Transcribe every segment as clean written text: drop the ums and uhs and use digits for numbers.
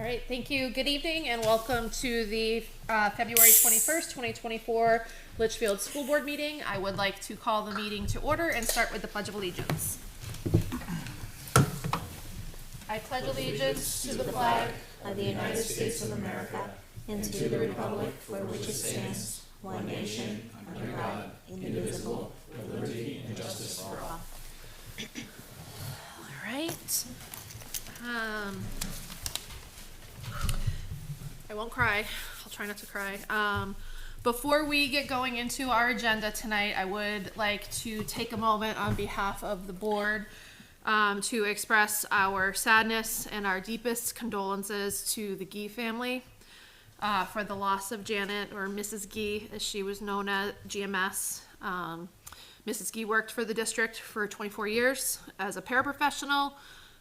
right, thank you. Good evening and welcome to the February 21st, 2024 Litchfield School Board meeting. I would like to call the meeting to order and start with the Pledge of Allegiance. I pledge allegiance to the flag of the United States of America and to the republic for which it stands, one nation, under God, indivisible, with liberty and justice for all. All right. I won't cry. I'll try not to cry. Before we get going into our agenda tonight, I would like to take a moment on behalf of the board to express our sadness and our deepest condolences to the Gee family for the loss of Janet, or Mrs. Gee, as she was known as, GMS. Mrs. Gee worked for the district for 24 years as a paraprofessional,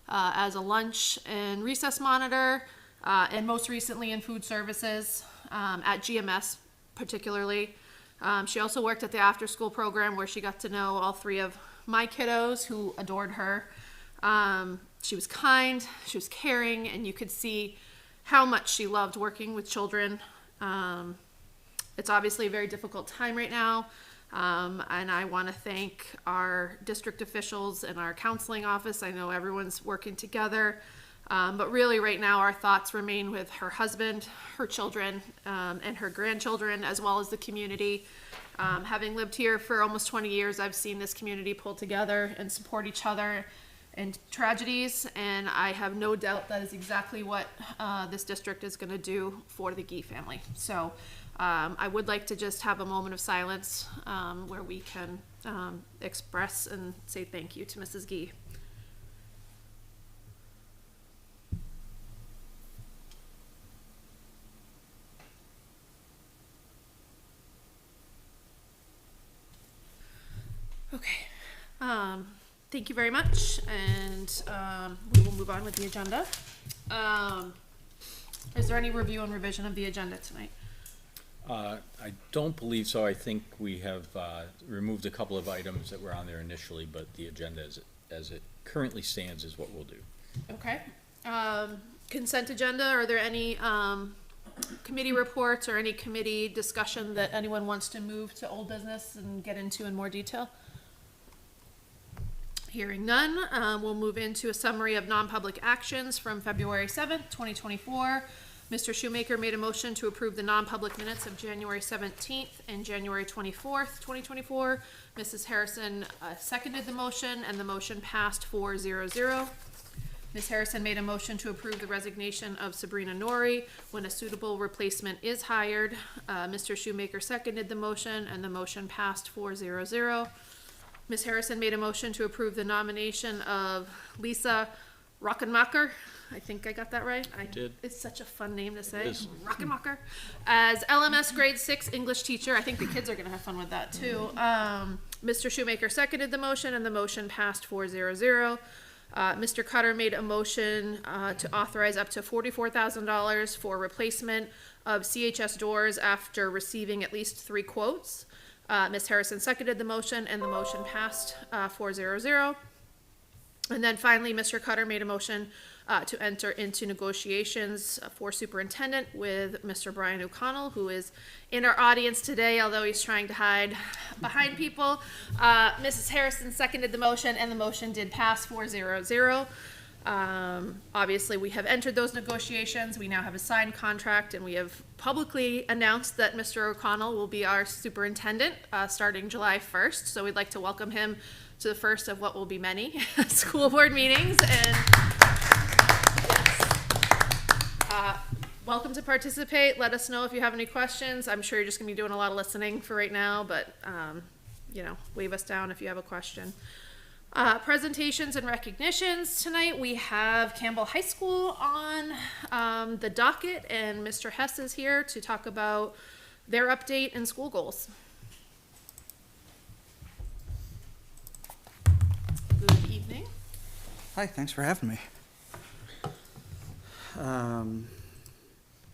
as a lunch and recess monitor, and most recently in food services at GMS particularly. She also worked at the after school program where she got to know all three of my kiddos who adored her. She was kind, she was caring, and you could see how much she loved working with children. It's obviously a very difficult time right now. And I want to thank our district officials and our counseling office. I know everyone's working together. But really right now our thoughts remain with her husband, her children, and her grandchildren, as well as the community. Having lived here for almost 20 years, I've seen this community pull together and support each other in tragedies, and I have no doubt that is exactly what this district is going to do for the Gee family. So I would like to just have a moment of silence where we can express and say thank you to Mrs. Gee. Okay, thank you very much, and we will move on with the agenda. Is there any review and revision of the agenda tonight? I don't believe so. I think we have removed a couple of items that were on there initially, but the agenda as it currently stands is what we'll do. Okay. Consent agenda, are there any committee reports or any committee discussion that anyone wants to move to old business and get into in more detail? Hearing none, we'll move into a summary of non-public actions from February 7th, 2024. Mr. Shoemaker made a motion to approve the non-public minutes of January 17th and January 24th, 2024. Mrs. Harrison seconded the motion, and the motion passed 4-0-0. Ms. Harrison made a motion to approve the resignation of Sabrina Norrie when a suitable replacement is hired. Mr. Shoemaker seconded the motion, and the motion passed 4-0-0. Ms. Harrison made a motion to approve the nomination of Lisa Rockenmacher. I think I got that right. I did. It's such a fun name to say. Rockenmacher. As LMS grade 6 English teacher. I think the kids are going to have fun with that too. Mr. Shoemaker seconded the motion, and the motion passed 4-0-0. Mr. Cutter made a motion to authorize up to $44,000 for replacement of CHS doors after receiving at least 3 quotes. Ms. Harrison seconded the motion, and the motion passed 4-0-0. And then finally, Mr. Cutter made a motion to enter into negotiations for superintendent with Mr. Brian O'Connell, who is in our audience today, although he's trying to hide behind people. Mrs. Harrison seconded the motion, and the motion did pass 4-0-0. Obviously, we have entered those negotiations. We now have a signed contract, and we have publicly announced that Mr. O'Connell will be our superintendent starting July 1st. So we'd like to welcome him to the first of what will be many school board meetings. And welcome to participate. Let us know if you have any questions. I'm sure you're just going to be doing a lot of listening for right now, but wave us down if you have a question. Presentations and recognitions tonight. We have Campbell High School on the docket, and Mr. Hess is here to talk about their update and school goals. Good evening. Hi, thanks for having me.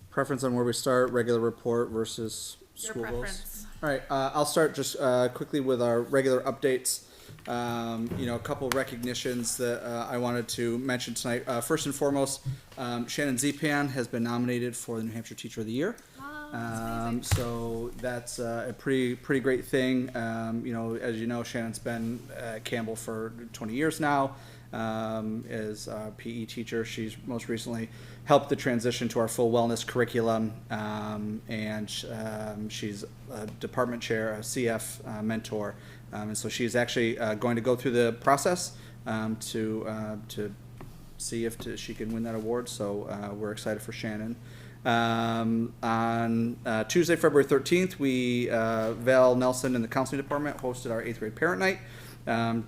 Preference on where we start, regular report versus school goals? Your preference. All right, I'll start just quickly with our regular updates. A couple recognitions that I wanted to mention tonight. First and foremost, Shannon Zepan has been nominated for the New Hampshire Teacher of the Year. So that's a pretty great thing. As you know, Shannon's been at Campbell for 20 years now. As a PE teacher, she's most recently helped the transition to our full wellness curriculum, and she's a department chair, a CF mentor, and so she's actually going to go through the process to see if she can win that award. So we're excited for Shannon. On Tuesday, February 13th, Val Nelson and the counseling department hosted our 8th grade parent night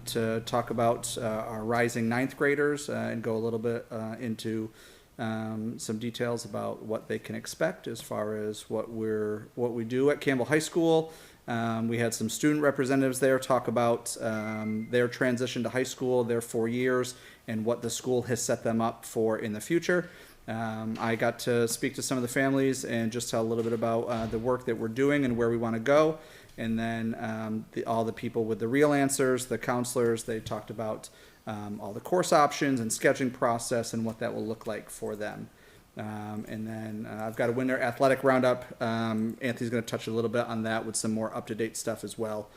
to talk about our rising 9th graders and go a little bit into some details about what they can expect as far as what we do at Campbell High School. We had some student representatives there talk about their transition to high school, their 4 years, and what the school has set them up for in the future. I got to speak to some of the families and just tell a little bit about the work that we're doing and where we want to go. And then all the people with the real answers, the counselors, they talked about all the course options and scheduling process and what that will look like for them. And then I've got a winter athletic roundup. Anthony's going to touch a little bit on that with some more up-to-date stuff as well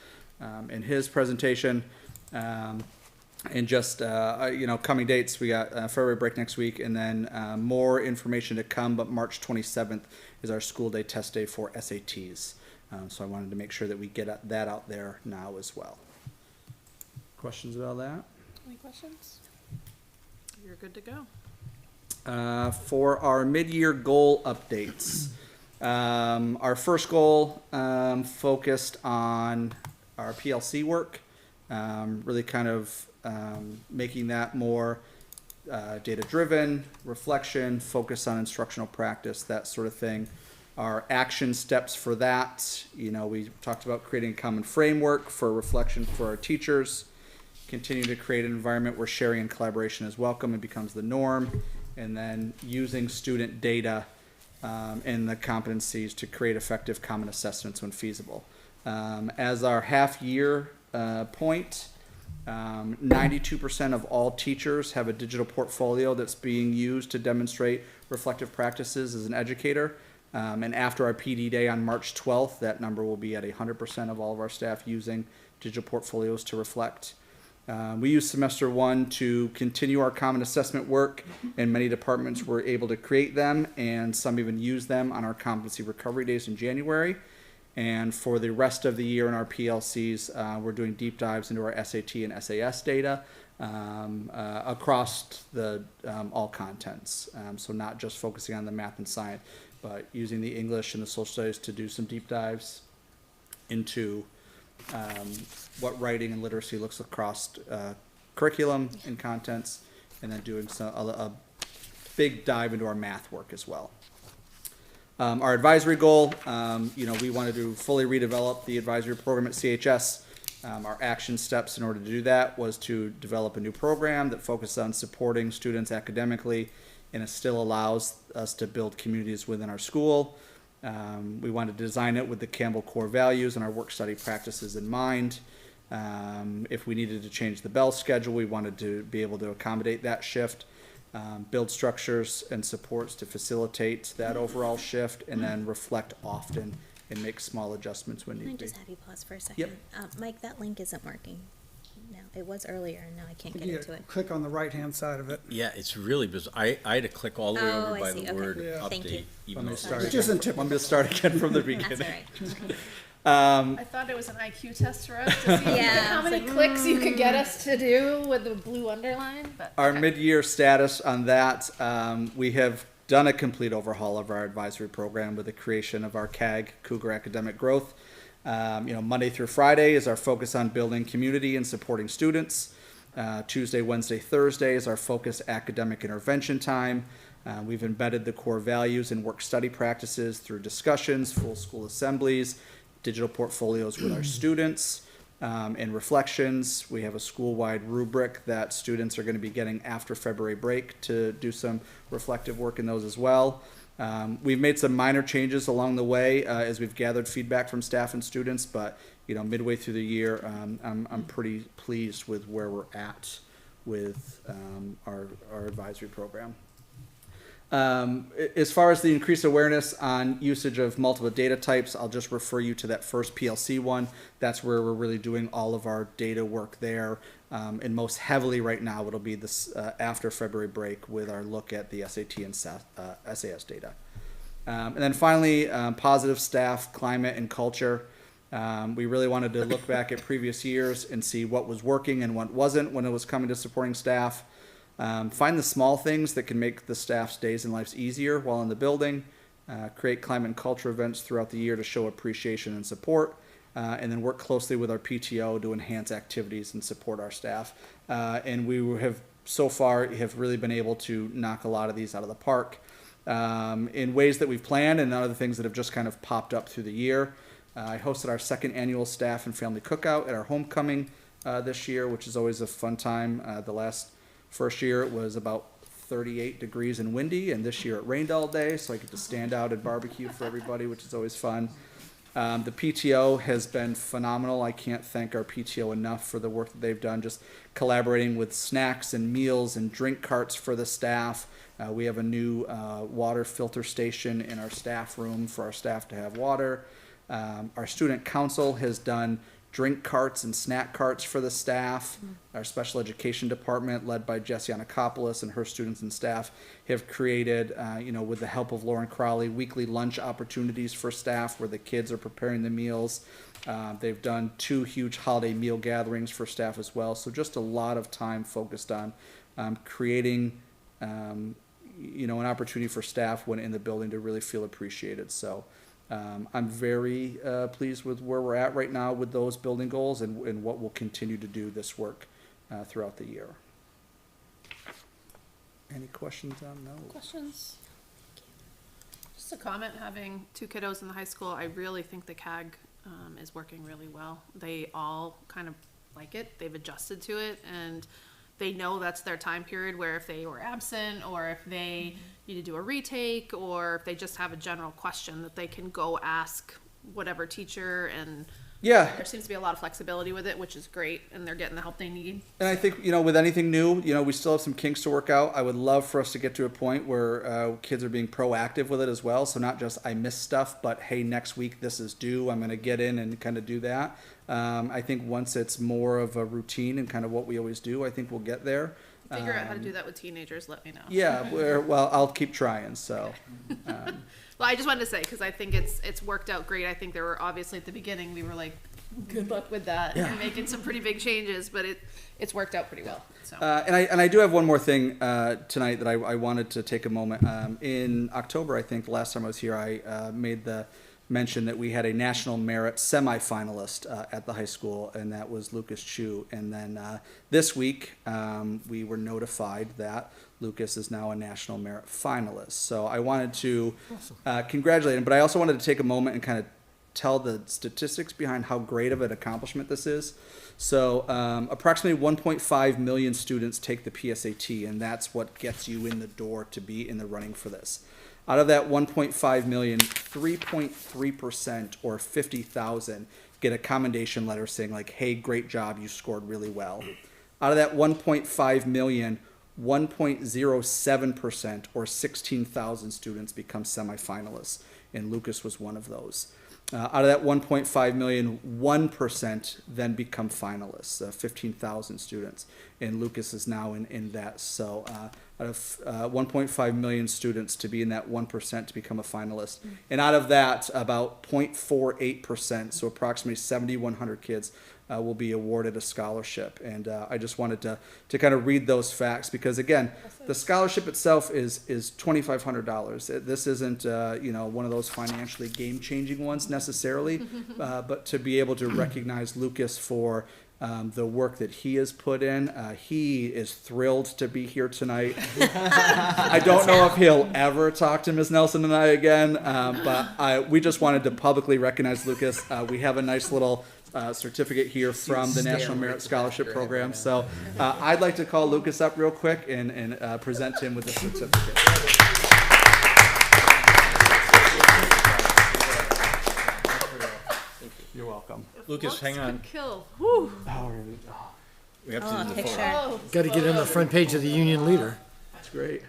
in his presentation. And just, coming dates, we got February break next week, and then more information to come, but March 27th is our school day test day for SATs. So I wanted to make sure that we get that out there now as well. Questions about that? Any questions? You're good to go. For our mid-year goal updates, our first goal focused on our PLC work, really kind of making that more data-driven, reflection, focus on instructional practice, that sort of thing. Our action steps for that, we talked about creating a common framework for reflection for our teachers, continue to create an environment where sharing and collaboration is welcome and becomes the norm, and then using student data and the competencies to create effective common assessments when feasible. As our half-year point, 92% of all teachers have a digital portfolio that's being used to demonstrate reflective practices as an educator. And after our PD day on March 12th, that number will be at 100% of all of our staff using digital portfolios to reflect. We used semester 1 to continue our common assessment work, and many departments were able to create them, and some even use them on our competency recovery days in January. And for the rest of the year in our PLCs, we're doing deep dives into our SAT and SAS data across all contents. So not just focusing on the math and science, but using the English and the social studies to do some deep dives into what writing and literacy looks across curriculum and contents, and then doing a big dive into our math work as well. Our advisory goal, we wanted to fully redevelop the advisory program at CHS. Our action steps in order to do that was to develop a new program that focused on supporting students academically, and it still allows us to build communities within our school. We wanted to design it with the Campbell core values and our work study practices in mind. If we needed to change the bell schedule, we wanted to be able to accommodate that shift. Build structures and supports to facilitate that overall shift, and then reflect often and make small adjustments when Can I need be. just have you pause for a second? Yep. Mike, that link isn't working now. It was earlier, and now I can't get You into it. click on the right-hand side of it. Yeah, it's really bizarre. I had to click all the way Oh, over I by see. the Okay. word Yeah. Thank you. update, even Let me though start Which again. isn't typical. Want me to start again from the That's beginning? all right. I thought it was an IQ test for us to see Yeah, how it's many like, clicks you could get us to do with the blue underline, but. Our okay. mid-year status on that, we have done a complete overhaul of our advisory program with the creation of our CAG, Cougar Academic Growth. Monday through Friday is our focus on building community and supporting students. Tuesday, Wednesday, Thursday is our focused academic intervention time. We've embedded the core values and work study practices through discussions, full school assemblies, digital portfolios with our students, and reflections. We have a school-wide rubric that students are going to be getting after February break to do some reflective work in those as well. We've made some minor changes along the way as we've gathered feedback from staff and students, but midway through the year, I'm pretty pleased with where we're at with our advisory program. As far as the increased awareness on usage of multiple data types, I'll just refer you to that first PLC one. That's where we're really doing all of our data work there. And most heavily right now, it'll be this after February break with our look at the SAT and SAS data. And then finally, positive staff, climate, and culture. We really wanted to look back at previous years and see what was working and what wasn't when it was coming to supporting staff. Find the small things that can make the staff's days and lives easier while in the building. Create climate and culture events throughout the year to show appreciation and support. And then work closely with our PTO to enhance activities and support our staff. And we have so far have really been able to knock a lot of these out of the park in ways that we've planned and other things that have just kind of popped up through the year. I hosted our second annual staff and family cookout at our homecoming this year, which is always a fun time. First year it was about 38 degrees and windy, and this year it rained all day, so I get to stand out and barbecue for everybody, which is always fun. The PTO has been phenomenal. I can't thank our PTO enough for the work that they've done, just collaborating with snacks and meals and drink carts for the staff. We have a new water filter station in our staff room for our staff to have water. Our student council has done drink carts and snack carts for the staff. Our special education department, led by Jessie Anakopoulos and her students and staff, have created, with the help of Lauren Crowley, weekly lunch opportunities for staff where the kids are preparing the meals. They've done 2 huge holiday meal gatherings for staff as well. So just a lot of time focused on creating, an opportunity for staff when in the building to really feel appreciated. So I'm very pleased with where we're at right now with those building goals and what we'll continue to do this work throughout the year. Any questions on those? Questions? Just a comment, having 2 kiddos in the high school, I really think the CAG is working really well. They all kind of like it. They've adjusted to it, and they know that's their time period where if they were absent or if they need to do a retake or if they just have a general question that they can go ask whatever teacher, and there seems to be a lot of flexibility with it, which is great, and they're getting the help they need. And I think, with anything new, we still have some kinks to work out. I would love for us to get to a point where kids are being proactive with it as well. So not just I missed stuff, but hey, next week this is due. I'm going to get in and kind of do that. I think once it's more of a routine and kind of what we always do, I think we'll get there. Figure out how to do that with teenagers, let me know. Yeah, well, I'll keep trying, so. Well, I just wanted to say, because I think it's worked out great. I think there were, obviously, at the beginning, we were like, good luck with that. Yeah. You're making some pretty big changes, but it's worked out pretty well. So. And I do have one more thing tonight that I wanted to take a moment. In October, I think, the last time I was here, I made the mention that we had a national merit semifinalist at the high school, and that was Lucas Chu. And then this week, we were notified that Lucas is now a national merit finalist. So I wanted to congratulate him, but I also wanted to take a moment and kind of tell the statistics behind how great of an accomplishment this is. So approximately 1.5 million students take the PSAT, and that's what gets you in the door to be in the running for this. Out of that 1.5 million, 3.3% or 50,000 get a commendation letter saying like, hey, great job, you scored really well. Out of that 1.5 million, 1.07% or 16,000 students become semifinalists, and Lucas was one of those. Out of that 1.5 million, 1% then become finalists, 15,000 students, and Lucas is now in that. So out of 1.5 million students to be in that 1% to become a finalist. And out of that, about 0.48%, so approximately 7,100 kids will be awarded a scholarship. And I just wanted to kind of read those facts because, again, the scholarship itself is $2,500. This isn't one of those financially game-changing ones necessarily, but to be able to recognize Lucas for the work that he has put in. He is thrilled to be here tonight. I don't know if he'll ever talk to Ms. Nelson and I again, but we just wanted to publicly recognize Lucas. We have a nice little certificate here from the National Merit Scholarship Program. So I'd like to call Lucas up real quick and present him with the certificate. You're welcome. Lucas, Looks hang on. could kill. Whew. We have Oh, to do the picture. photo. Oh, Got to get on the front page of the Union Leader. That's great.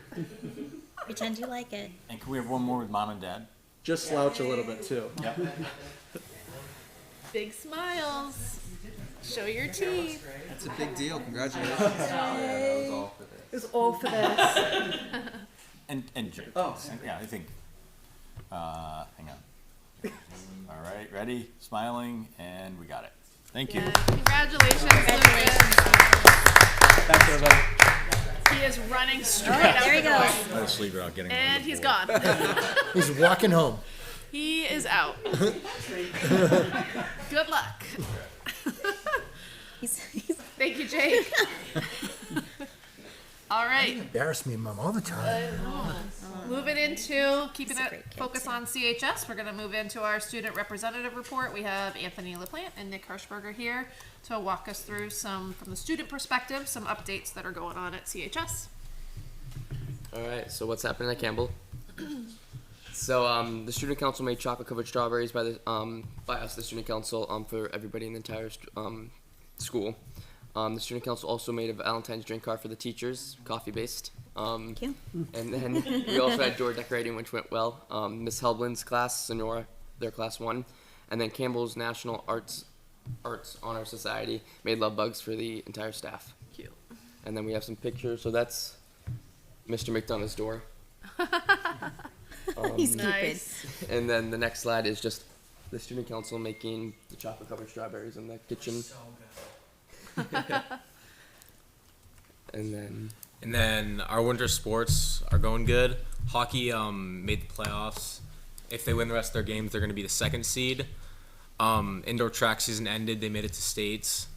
Pretend you like it. And can we have one more with mom and dad? Just slouch a little bit too. Yep. big smiles. Show your teeth. That's a big deal. Congratulations. It's all for this. And Jake. Oh. Yeah, I think, hang on. All right, ready, smiling, and we got it. Thank you. Yeah, congratulations, Lucas. Thanks, everybody. He is running straight Oh, out there he the door. goes. Let us leave without getting on And the he's board. gone. He's walking home. He is out. Good luck. He's Thank you, Jake. All right, Embarrass me, Mom, all the time. moving into keeping He's a it great kid, focus too. on CHS. We're going to move into our student representative report. We have Anthony LaPlante and Nick Hirschberger here to walk us through some, from the student perspective, some updates that are going on at CHS. All right, so what's happening at Campbell? So the student council made chocolate covered strawberries by us, the student council, for everybody in the entire school. The student council also made a Valentine's drink card for the teachers, coffee based. Thank you. And then we also had door decorating, which went well. Miss Helblin's class, Sonora, their class won, and then Campbell's National Arts Honor Society made love bugs for the entire staff. Cute. And then we have some pictures. So that's Mr. McDonough's door. He's Cupid. Nice. And then the next slide is just the student council making the chocolate covered strawberries in the kitchen. And then our winter sports are going good. Hockey made the playoffs. If they win the rest of their games, they're going to be the second seed. Indoor track season ended. They made it to states.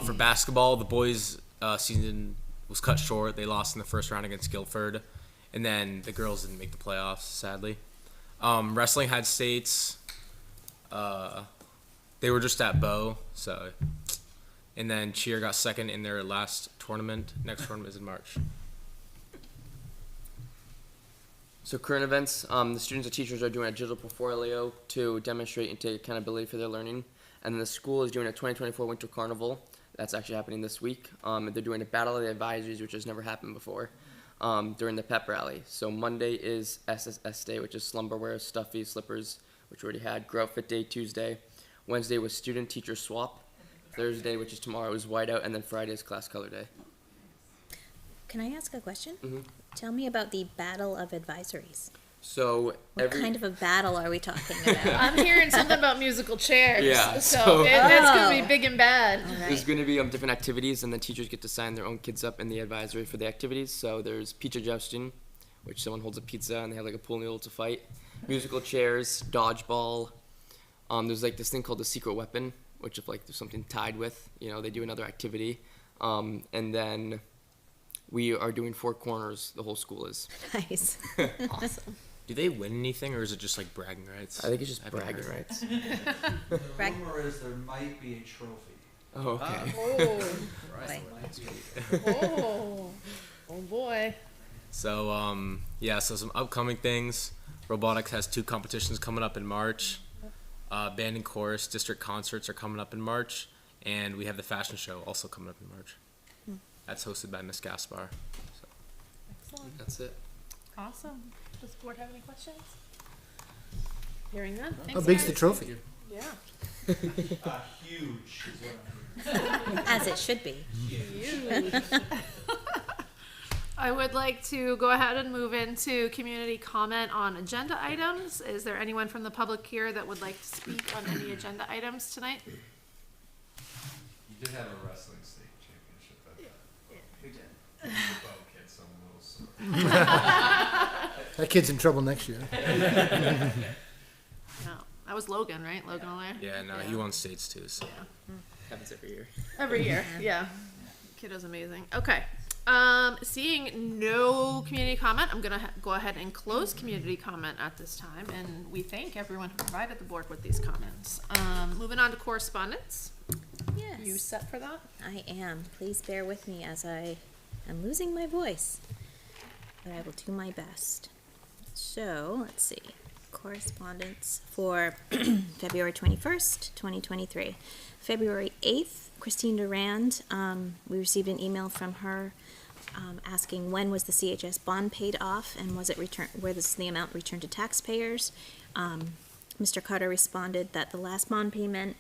For basketball, the boys' season was cut short. They lost in the first round against Guilford. And then the girls didn't make the playoffs, sadly. Wrestling had states. They were just at Bow, so. And then cheer got second in their last tournament. Next tournament is in March. so current events, the students and teachers are doing a digital portfolio to demonstrate and take accountability for their learning. And then the school is doing a 2024 Winter Carnival. That's actually happening this week. They're doing a Battle of the Advisories, which has never happened before, during the pep rally. So Monday is SSS Day, which is slumberwear, stuffy, slippers, which we already had. Grow Outfit Day Tuesday. Wednesday was student-teacher swap. Thursday, which is tomorrow, is whiteout, and then Friday is class color day. Can I ask a question? Mhm. Tell me about the Battle of Advisories. So What kind of a battle are we talking about? I'm hearing something about musical chairs. Yeah, So, so- that's going to Oh. be big and bad. All there's right. going to be different activities, and the teachers get to sign their own kids up in the advisory for the activities. So there's pizza jousting, which someone holds a pizza and they have like a pool noodle to fight. Musical chairs, dodgeball. There's like this thing called the secret weapon, which if like there's something tied with, they do another activity. And then we are doing four corners. The whole school is. Nice. Awesome. Do they win anything, or is it just like bragging rights? I think it's just I've never bragging heard. rights. The Brag- rumor is there might be a trophy. Oh, okay. Oh, Boy. oh boy. So so some upcoming things. Robotics has 2 competitions coming up in March. Band and chorus district concerts are coming up in March, and we have the fashion show also coming up in March. That's hosted by Miss Gaspar. So. Excellent. That's it. Awesome. Does the board have any questions? Hearing none. How Thanks, big's the guys. trophy? Yeah. Huge is what I'm hearing. As it should be. Huge. I would like to go ahead and move into community comment on agenda items. Is there anyone from the public here that would like to speak on any agenda items tonight? You did have a wrestling state championship at that. We did. The bow kid, so I'm a little sore. That kid's in trouble next year. No, that was Logan, right? Logan Allaire? Yeah, no, he won states too. So. Happens every year. Every year, yeah. Kiddo's amazing. Okay. Seeing no community comment, I'm gonna go ahead and close community comment at this time, and we thank everyone who provided the board with these comments. Moving on to correspondence. Yes. You set for that? I am. Please bear with me as I am losing my voice, but I will do my best. So, let's see. correspondence for February 21st, 2023. February 8th, Christine Durand, we received an email from her asking when was the CHS bond paid off and was it returned, where was the amount returned to taxpayers. Mr. Carter responded that the last bond payment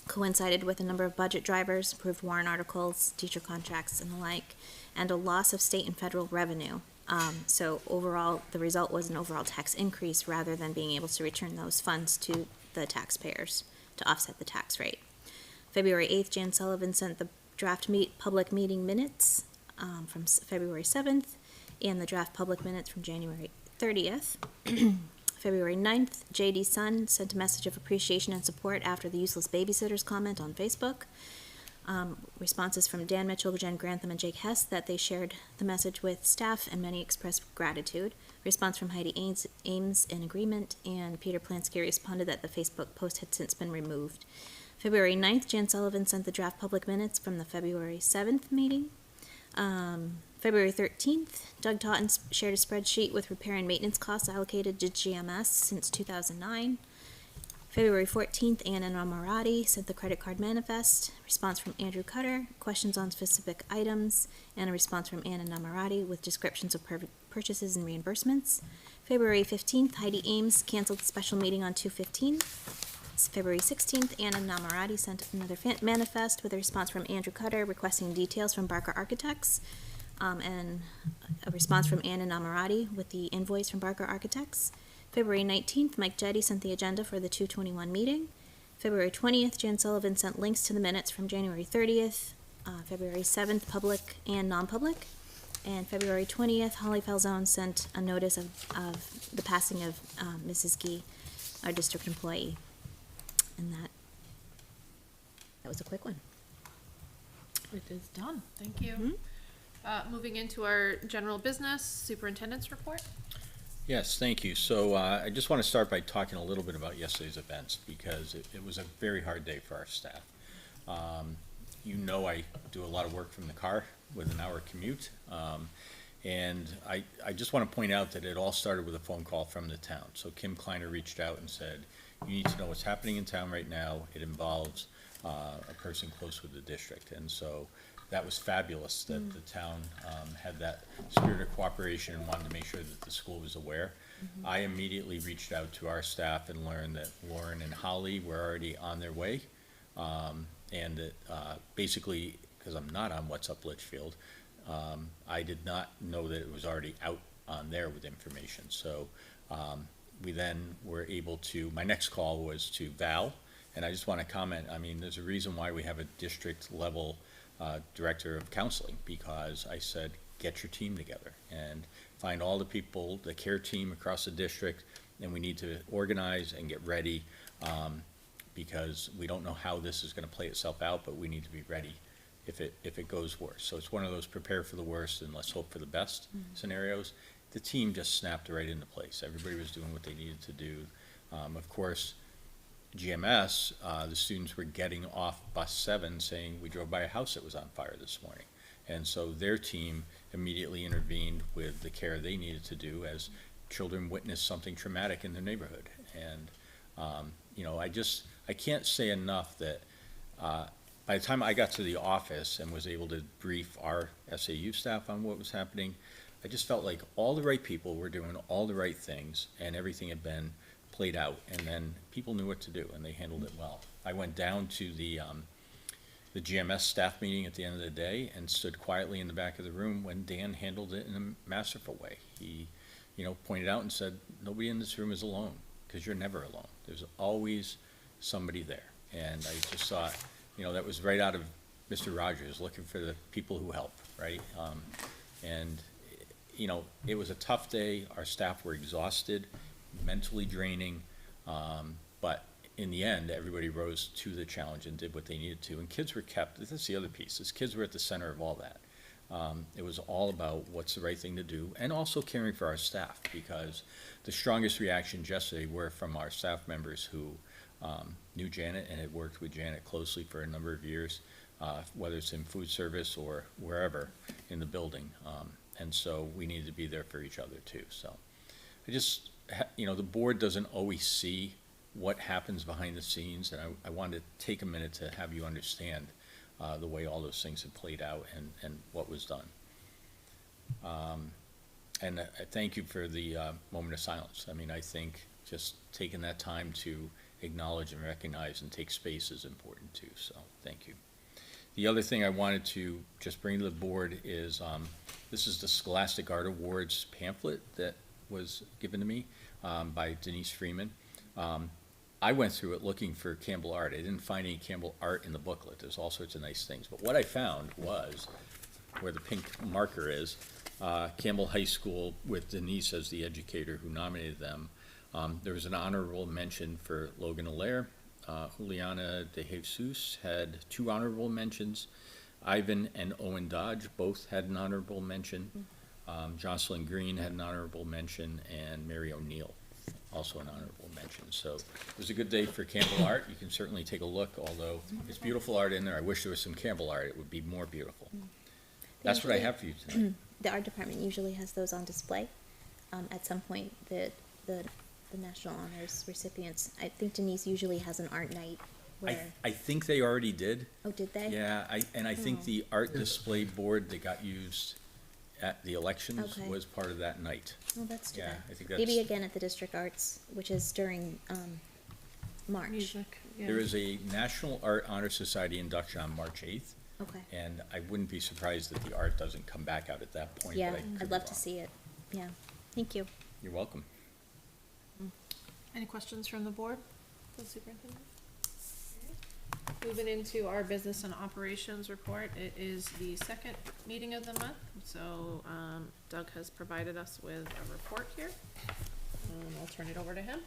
coincided with a number of budget drivers, approved warrant articles, teacher contracts, and the like, and a loss of state and federal revenue. So overall, the result was an overall tax increase rather than being able to return those funds to the taxpayers to offset the tax rate. February 8th, Jan Sullivan sent the draft public meeting minutes from February 7th and the draft public minutes from January 30th. February 9th, J.D. Sun sent a message of appreciation and support after the useless babysitters comment on Facebook. Responses from Dan Mitchell, Jen Grantham, and Jake Hess that they shared the message with staff and many expressed gratitude. Response from Heidi Ames in agreement, and Peter Plansky responded that the Facebook post had since been removed. February 9th, Jan Sullivan sent the draft public minutes from the February 7th meeting. February 13th, Doug Totten shared a spreadsheet with repair and maintenance costs allocated to GMS since 2009. February 14th, Anna Namarati sent the credit card manifest. Response from Andrew Cutter, questions on specific items, and a response from Anna Namarati with descriptions of purchases and reimbursements. February 15th, Heidi Ames canceled the special meeting on 2/15. February 16th, Anna Namarati sent another manifest with a response from Andrew Cutter requesting details from Barker Architects, and a response from Anna Namarati with the invoice from Barker Architects. February 19th, Mike Jetty sent the agenda for the 2/21 meeting. February 20th, Jan Sullivan sent links to the minutes from January 30th. February 7th, public and non-public. And February 20th, Holly Falzone sent a notice of the passing of Mrs. Gee, our district employee. And that was a quick one. It is done. Thank you. Moving into our general business, superintendent's report. Yes, thank you. So I just want to start by talking a little bit about yesterday's events because it was a very hard day for our staff. You know, I do a lot of work from the car with an hour commute. And I just want to point out that it all started with a phone call from the town. So Kim Kleiner reached out and said, you need to know what's happening in town right now. It involves a person close with the district. And so that was fabulous that the town had that spirit of cooperation and wanted to make sure that the school was aware. I immediately reached out to our staff and learned that Lauren and Holly were already on their way. And that basically, because I'm not on What's Up Litchfield, I did not know that it was already out on there with information. So we then were able to, my next call was to Val, and I just want to comment, I mean, there's a reason why we have a district level director of counseling, because I said, get your team together and find all the people, the care team across the district, and we need to organize and get ready because we don't know how this is going to play itself out, but we need to be ready if it goes worse. So it's one of those prepare for the worst and let's hope for the best scenarios. The team just snapped right into place. Everybody was doing what they needed to do. Of course, GMS, the students were getting off bus 7 saying, we drove by a house that was on fire this morning. And so their team immediately intervened with the care they needed to do as children witnessed something traumatic in their neighborhood. And, you know, I can't say enough that by the time I got to the office and was able to brief our SAU staff on what was happening, I just felt like all the right people were doing all the right things and everything had been played out, and then people knew what to do and they handled it well. I went down to the GMS staff meeting at the end of the day and stood quietly in the back of the room when Dan handled it in a masterful way. He, you know, pointed out and said, nobody in this room is alone, because you're never alone. There's always somebody there. And I just thought, you know, that was right out of Mr. Rogers, looking for the people who help, right? And you know, it was a tough day. Our staff were exhausted, mentally draining, but in the end, everybody rose to the challenge and did what they needed to. And kids were kept, that's the other piece, is kids were at the center of all that. It was all about what's the right thing to do, and also caring for our staff, because the strongest reactions yesterday were from our staff members who knew Janet and had worked with Janet closely for a number of years, whether it's in food service or wherever in the building. And so we needed to be there for each other too. So I just the board doesn't always see what happens behind the scenes, and I wanted to take a minute to have you understand the way all those things have played out and what was done. And I thank you for the moment of silence. I mean, I think just taking that time to acknowledge and recognize and take space is important too, so thank you. The other thing I wanted to just bring to the board is, this is the Scholastic Art Awards pamphlet that was given to me by Denise Freeman. I went through it looking for Campbell art. I didn't find any Campbell art in the booklet. There's all sorts of nice things. But what I found was, where the pink marker is, Campbell High School with Denise as the educator who nominated them. There was an honorable mention for Logan Allaire. Juliana De Jesus had 2 honorable mentions. Ivan and Owen Dodge both had an honorable mention. Jocelyn Green had an honorable mention, and Mary O'Neill also an honorable mention. So it was a good day for Campbell art. You can certainly take a look, although it's beautiful art in there. I wish there was some Campbell art. It would be more beautiful. That's what I have for you tonight. The art department usually has those on display. At some point, the National Honors recipients, I think Denise usually has an art night where. I think they already did. Oh, did they? Yeah, I think the art display board that got used at the elections Okay. was part of that night. Well, that's too Yeah, bad. I think that's. Maybe again at the District Arts, which is during March. Music, yeah. There is a National Art Honor Society induction on March 8th, Okay. and I wouldn't be surprised that the art doesn't come back out at that point. Yeah, but I could I'd be love to wrong. see it. Yeah. Thank you. You're welcome. Any questions from the board, the superintendent? Moving into our business and operations report, it is the second meeting of the month, so Doug has provided us with a report here. I'll turn it over to him.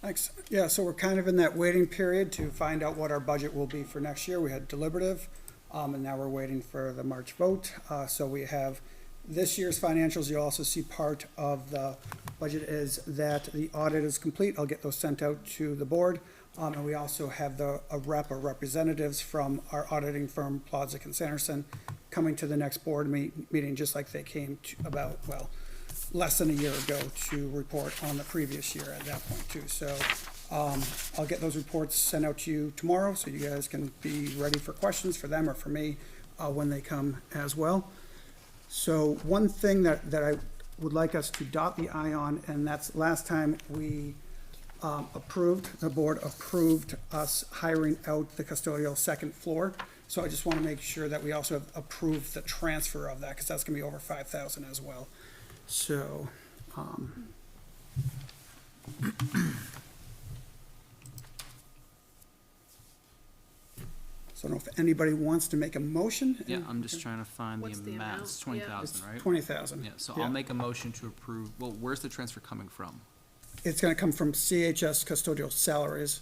Thanks. Yeah, so we're kind of in that waiting period to find out what our budget will be for next year. We had deliberative, and now we're waiting for the March vote. So we have this year's financials. You also see part of the budget is that the audit is complete. I'll get those sent out to the board. And we also have a rep or representatives from our auditing firm, Plodzik and Sanderson, coming to the next board meeting, just like they came to about, well, less than a year ago to report on the previous year at that point too. So I'll get those reports sent out to you tomorrow, so you guys can be ready for questions for them or for me when they come as well. So one thing that I would like us to dot the I on, and that's last time we the board approved us hiring out the custodial second floor. So I just want to make sure that we also have approved the transfer of that, because that's going to be over 5,000 as well. So, so I don't know if anybody wants to make a motion. Yeah, I'm just trying to find What's the the amount. amount? It's Yeah. 20,000, right? 20,000. Yeah, so Yeah. I'll make a motion to approve, well, where's the transfer coming from? It's gonna come from CHS custodial salaries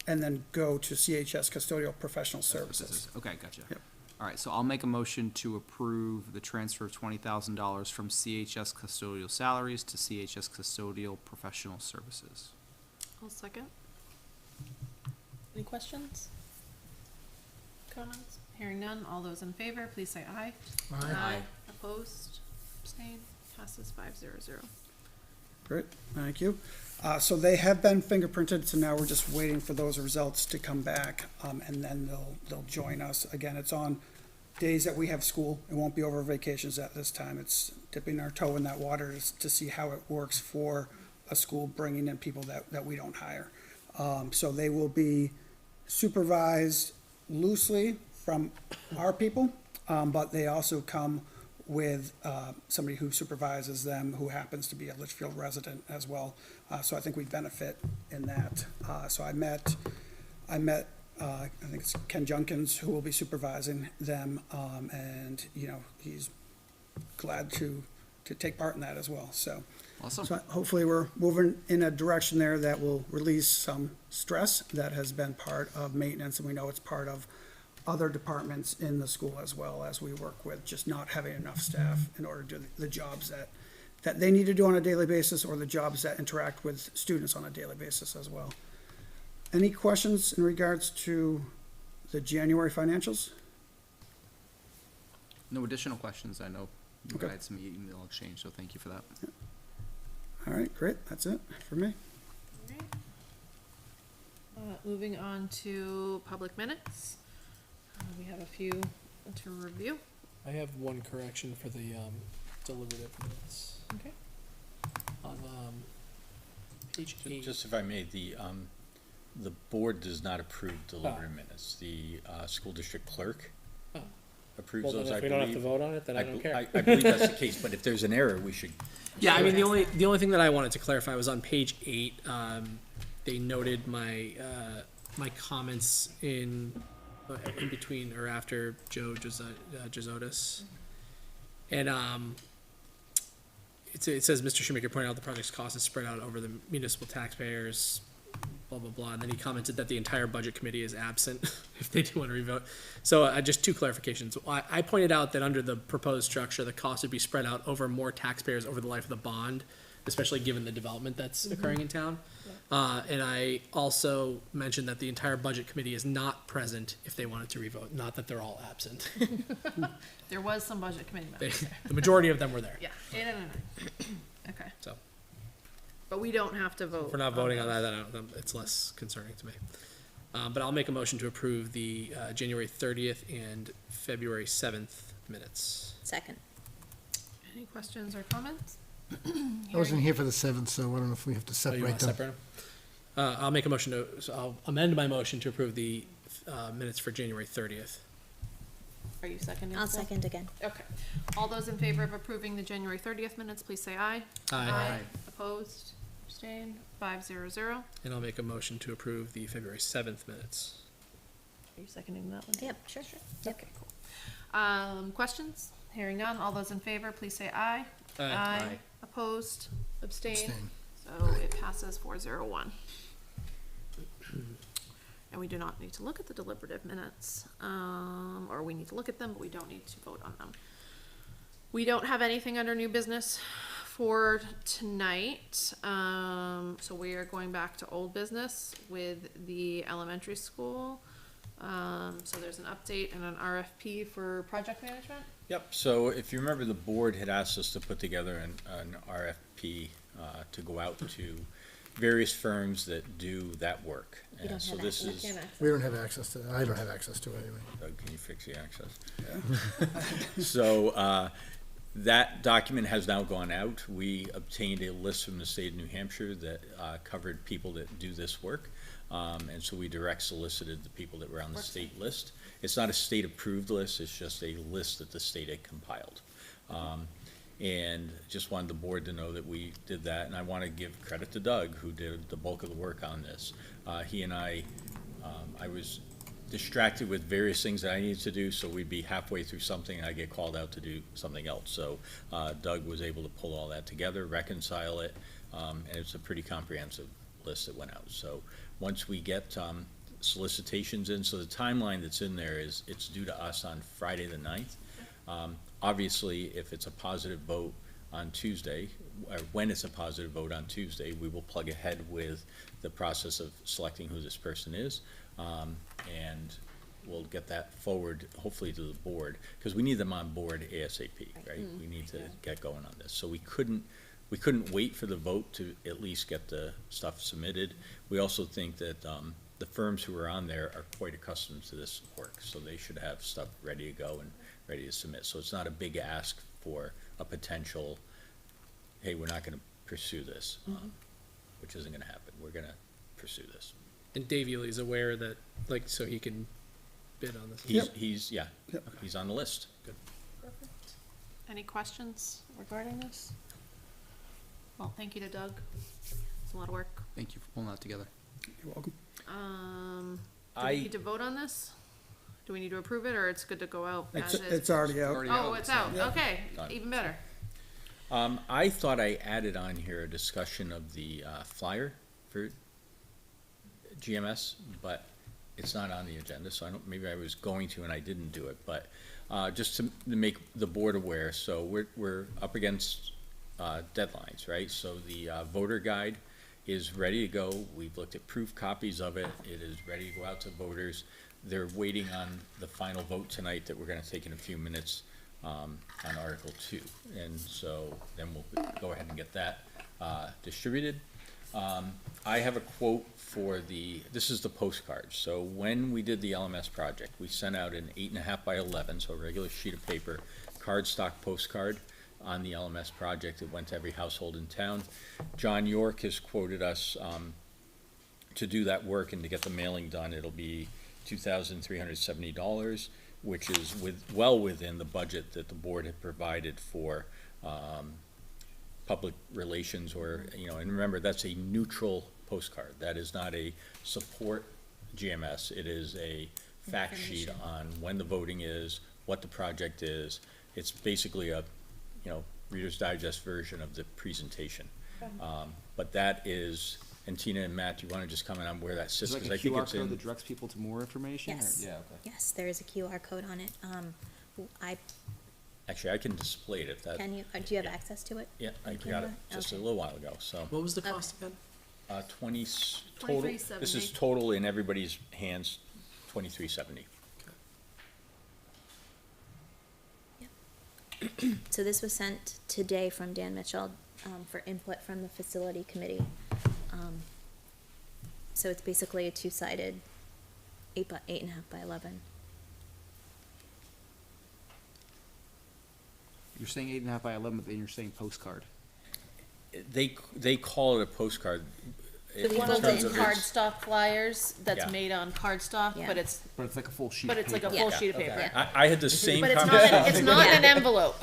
and then go to CHS custodial professional services. Okay, gotcha. Yep. All right, so I'll make a motion to approve the transfer of $20,000 from CHS custodial salaries to CHS custodial professional services. I'll second. Any questions? Comments? Hearing none, all those in favor, please say aye. Aye. Opposed, abstained, passes 500. Great, thank you. So they have been fingerprinted, so now we're just waiting for those results to come back, and then they'll join us. Again, it's on days that we have school. It won't be over vacations at this time. It's dipping our toe in that water to see how it works for a school bringing in people that we don't hire. So they will be supervised loosely from our people, but they also come with somebody who supervises them, who happens to be a Litchfield resident as well. So I think we benefit in that. So I met, I think it's Ken Junkins who will be supervising them, and, you know, he's glad to take part in that as well, so. Awesome. So hopefully we're moving in a direction there that will release some stress that has been part of maintenance, and we know it's part of other departments in the school as well, as we work with just not having enough staff in order to do the jobs that they need to do on a daily basis, or the jobs that interact with students on a daily basis as well. Any questions in regards to the January financials? No additional questions. I know you Okay. had some email exchange, so thank you for that. All right, great, that's it for me. Moving on to public minutes. We have a few to review. I have one correction for the deliberative minutes. Okay. On page 8. Just if I may, the board does not approve deliberative minutes. The school district clerk Oh. approves Well, then those, I if we don't have to believe. vote on it, then I don't care. I believe that's the case, but if there's an error, we should. Yeah, I mean, the only thing that I wanted to clarify was on page 8, they noted my comments in between or after Joe Jazotis. And it says Mr. Shoemaker pointed out the project's cost is spread out over the municipal taxpayers, blah, blah, blah. And then he commented that the entire budget committee is absent if they do want to revote. So just two clarifications. I pointed out that under the proposed structure, the cost would be spread out over more taxpayers over the life of the bond, especially given the development that's occurring in town. And I also mentioned that the entire budget committee is not present if they wanted to revote, not that they're all absent. There was some budget committee members there. The majority of them were there. Yeah, 8 out of 9. Okay. So But we don't have to vote. if we're not voting on that, then it's less concerning to me. But I'll make a motion to approve the January 30th and February 7th minutes. Second. Any questions or comments? I wasn't here for the 7th, so I don't know if we have to Oh, you separate want to them. separate them? I'll make a motion so I'll amend my motion to approve the minutes for January 30th. Are you seconding? I'll still? second again. Okay. All those in favor of approving the January 30th minutes, please say aye. Aye. Opposed? Abstained? 5-0-0. And I'll make a motion to approve the February 7th minutes. Are you seconding that one? Yep, sure. Yep. Okay, cool. Questions? Hearing none. All those in favor, please say aye. Aye. Opposed? Abstained? Abstain. So it passes 4-0-1. And we do not need to look at the deliberative minutes, or we need to look at them, but we don't need to vote on them. We don't have anything under new business for tonight, so we are going back to old business with the elementary school. So there's an update and an RFP for project management. Yep, so if you remember, the board had asked us to put together an RFP to go out to various firms that do that work. We And don't so have this that. is, We don't have access to that. I don't have access to it anyway. Doug, can you fix the access? So, that document has now gone out. We obtained a list from the state of New Hampshire that covered people that do this work. And so we direct solicited the people that were on the state list. It's not a state-approved list, it's just a list that the state had compiled. And just wanted the board to know that we did that, and I want to give credit to Doug, who did the bulk of the work on this. He and I was distracted with various things that I needed to do, so we'd be halfway through something and I'd get called out to do something else. So Doug was able to pull all that together, reconcile it, and it's a pretty comprehensive list that went out. So once we get solicitations in, so the timeline that's in there is it's due to us on Friday the 9th. Obviously, if it's a positive vote on Tuesday, or when it's a positive vote on Tuesday, we will plug ahead with the process of selecting who this person is. And we'll get that forward, hopefully, to the board, because we need them on board ASAP, right? We need to get going on this. So we couldn't wait for the vote to at least get the stuff submitted. We also think that the firms who are on there are quite accustomed to this work, so they should have stuff ready to go and ready to submit. So it's not a big ask for a potential, hey, we're not gonna pursue this, which isn't gonna happen. We're gonna pursue this. And Dave Ely's aware that, like, so he can bid on this. He's on the list. Good. Perfect. Any questions regarding this? Well, thank you to Doug. It's a lot of work. Thank you for pulling that together. You're welcome. Do we need to vote on this? Do we need to approve it, or it's good to go out as is? It's already out. Oh, it's out, okay, Done. even better. I thought I added on here a discussion of the flyer for GMS, but it's not on the agenda, so maybe I was going to and I didn't do it, but just to make the board aware, so we're up against deadlines, right? So the voter guide is ready to go. We've looked at proof copies of it. It is ready to go out to voters. They're waiting on the final vote tonight that we're gonna take in a few minutes on Article 2. And so then we'll go ahead and get that distributed. I have a quote for this is the postcard. So when we did the LMS project, we sent out an 8.5 by 11, so a regular sheet of paper, cardstock postcard on the LMS project. It went to every household in town. John York has quoted us to do that work and to get the mailing done. It'll be $2,370, which is well within the budget that the board had provided for public relations, or, and remember, that's a neutral postcard. That is not a support GMS. It is a fact sheet on when the voting is, what the project is. It's basically a, Reader's Digest version of the presentation. But that is, and Tina and Matt, do you want to just comment on where that sits? Is it 'Cause like I a think QR it's code that directs people to more information? or- Yes. Yeah, okay. Yes, there is a QR code on it. Actually, I can display it if that. Do you have yeah. access to it? Yeah, I You got it can, just a okay. little while ago, so. What was the cost again? 20 total, this is $23.70. total in everybody's hands, 2370. So this was sent today from Dan Mitchell, for input from the facility committee. So it's basically a two-sided 8.5 by 11. You're saying 8.5 by 11, but then you're saying postcard. They call it a postcard. It's in one of terms those of its- cardstock flyers that's Yeah. made on cardstock, Yeah. but it's But it's like a full sheet but of it's like a paper. full Yeah. sheet of paper. Okay. I had the same But it's not conversation. it's not Yeah. an envelope.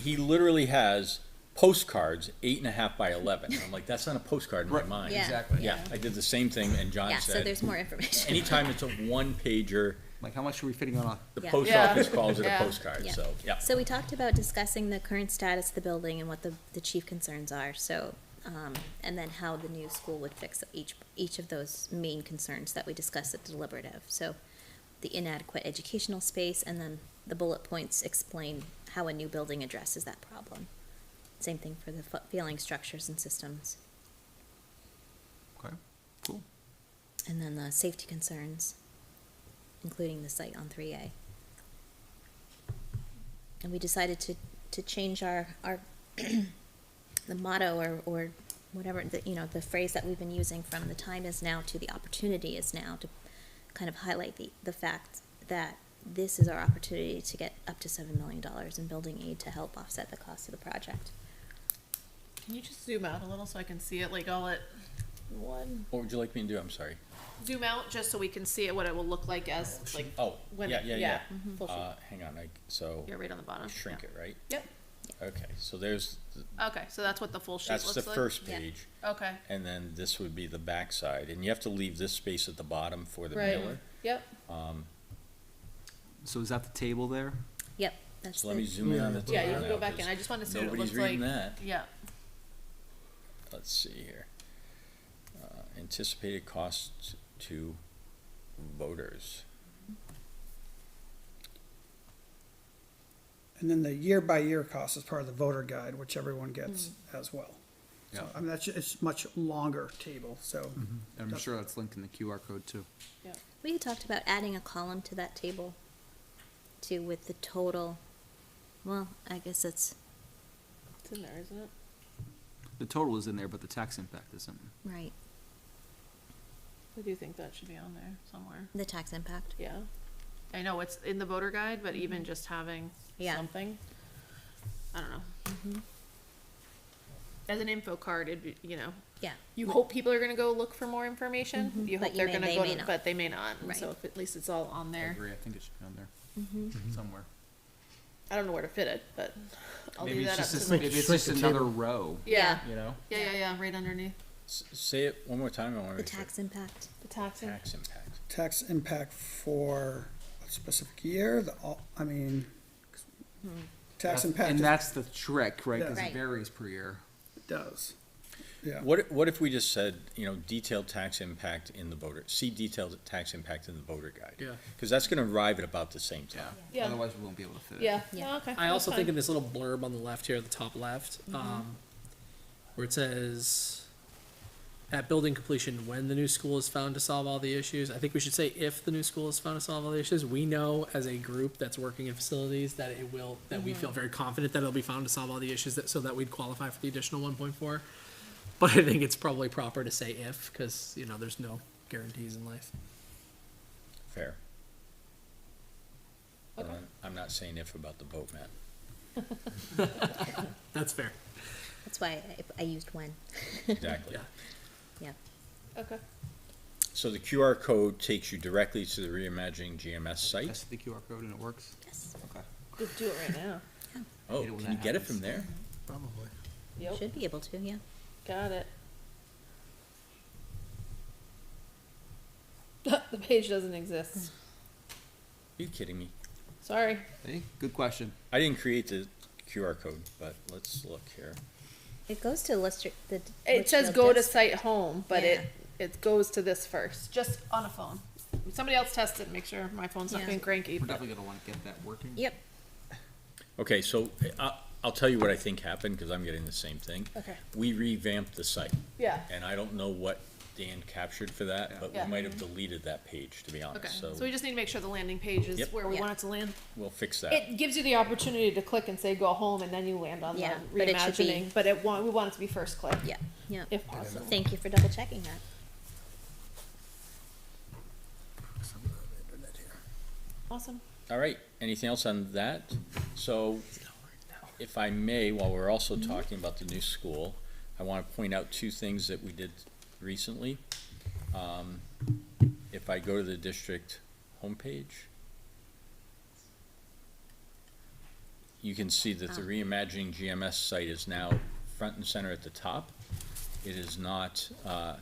He literally has postcards 8.5 by 11. I'm like, that's not a postcard in my Right, mind. Yeah. Exactly. Yeah, I did the same thing, and John Yeah, so said, there's more information. anytime it's a one pager, Like, how much are we fitting on a? the Yeah. post Yeah. office calls it a Yeah. postcard, Yeah. so, yeah. So we talked about discussing the current status of the building and what the chief concerns are, so, and then how the new school would fix each of those main concerns that we discussed at deliberative. So the inadequate educational space, and then the bullet points explain how a new building addresses that problem. Same thing for the failing structures and systems. Okay, cool. And then the safety concerns, including the site on 3A. And we decided to change our the motto or whatever, the phrase that we've been using from "the time is now" to "the opportunity is now," to kind of highlight the fact that this is our opportunity to get up to $7 million in building aid to help offset the cost of the project. Can you just zoom out a little so I can see it like all at one? What would you like me to do? I'm sorry. Zoom out just so we can see it, what it will look like as like Oh, when yeah. full sheet. Hang on, so You're right on the bottom. shrink Yeah. it, right? Yep. Okay, so there's, Okay, so that's what the full sheet that's looks the like. first Yeah. page. Okay. And then this would be the back side, and you have to leave this space at the bottom for the Right. mailer. Yep. So is that the table there? Yep, that's So let me the, zoom in on the Yeah, table you can now, go back in. 'cause I just want to see what it nobody's looks like. reading that. Yeah. Let's see here. Anticipated costs to voters. And then the year-by-year cost is part of the voter guide, which everyone gets as well. So, Yeah. I mean, it's much longer table, so. And I'm sure that's linked in the QR code too. we had talked about adding a column to that table too with the total, well, I guess it's, It's in there, isn't it? The total is in there, but the tax impact isn't. right, I do think that should be on there somewhere. the tax impact. Yeah. I know it's in the voter guide, but even just having Yeah. something, I don't know. As an info card, it'd be, Yeah. you hope people are gonna go look for more information. You But hope they're gonna they go may to, not. but they may not. And Right. so if at least it's all on I there. agree, I think it should be on there. Somewhere. I don't know where to fit it, but I'll Maybe leave it's that up just, to maybe the. it's Shrink just the another table. row, Yeah, you know? yeah, right underneath. Say it one more time, I want to The make sure. tax impact. The tax. Tax impact. Tax impact for a specific year, tax impact And is- that's the trick, right? Because Right. it varies per year. does. Yeah. What if we just said, detailed tax impact in the voter, see detailed tax impact in the voter guide? Yeah. Because that's gonna arrive at about the same time. Yeah. Otherwise, we won't be able to fit it. Yeah. Yeah. Oh, okay. I also that's think in fine. this little blurb on the left here, at the top left, where it says, at building completion, when the new school is found to solve all the issues. I think we should say if the new school is found to solve all the issues. We know as a group that's working in facilities that it will, that we feel very confident that it'll be found to solve all the issues, that, so that we'd qualify for the additional 1.4. But I think it's probably proper to say if, because, you know, there's no guarantees in life. Fair. Okay. I'm not saying if about the boat, Matt. That's fair. That's why I used when. Exactly. Yeah. Yeah. Okay. So the QR code takes you directly to the Reimagining GMS site. That's the QR code and it works? Yes. Okay. Just do it right now. Oh, Hate it when can you that get it happens. from there? Probably. Yep. Should be able to, yeah. Got it. The page doesn't exist. Are you kidding me? Sorry. Hey, good question. I didn't create the QR code, but let's look here. It goes to the. It says Litchfield go to district. site home, but Yeah. it goes to this first, just on a phone. Somebody else test it, make sure my phone's not Yeah. being cranky. We're But definitely gonna wanna get that working. Yep. Okay, so I'll tell you what I think happened, because I'm getting the same thing. Okay. We revamped the site, yeah. and I don't know what Dan captured for that, but we Yeah. might have deleted that page, to be Okay. honest, So we just need to make sure the landing page is Yep. where we Yeah. want it to land. we'll fix that. It gives you the opportunity to click and say go home, and then you land on Yeah, the but it should be- reimagining. But we want it to be first click, Yeah. Yeah. if possible. Thank you for double checking that. Some of the internet here. Awesome. All right, anything else on that? So, if I may, while we're also talking about the new school, I want to point out two things that we did recently. If I go to the district homepage, you can see that the Reimagining GMS site is now front and center at the top. It is not, in Down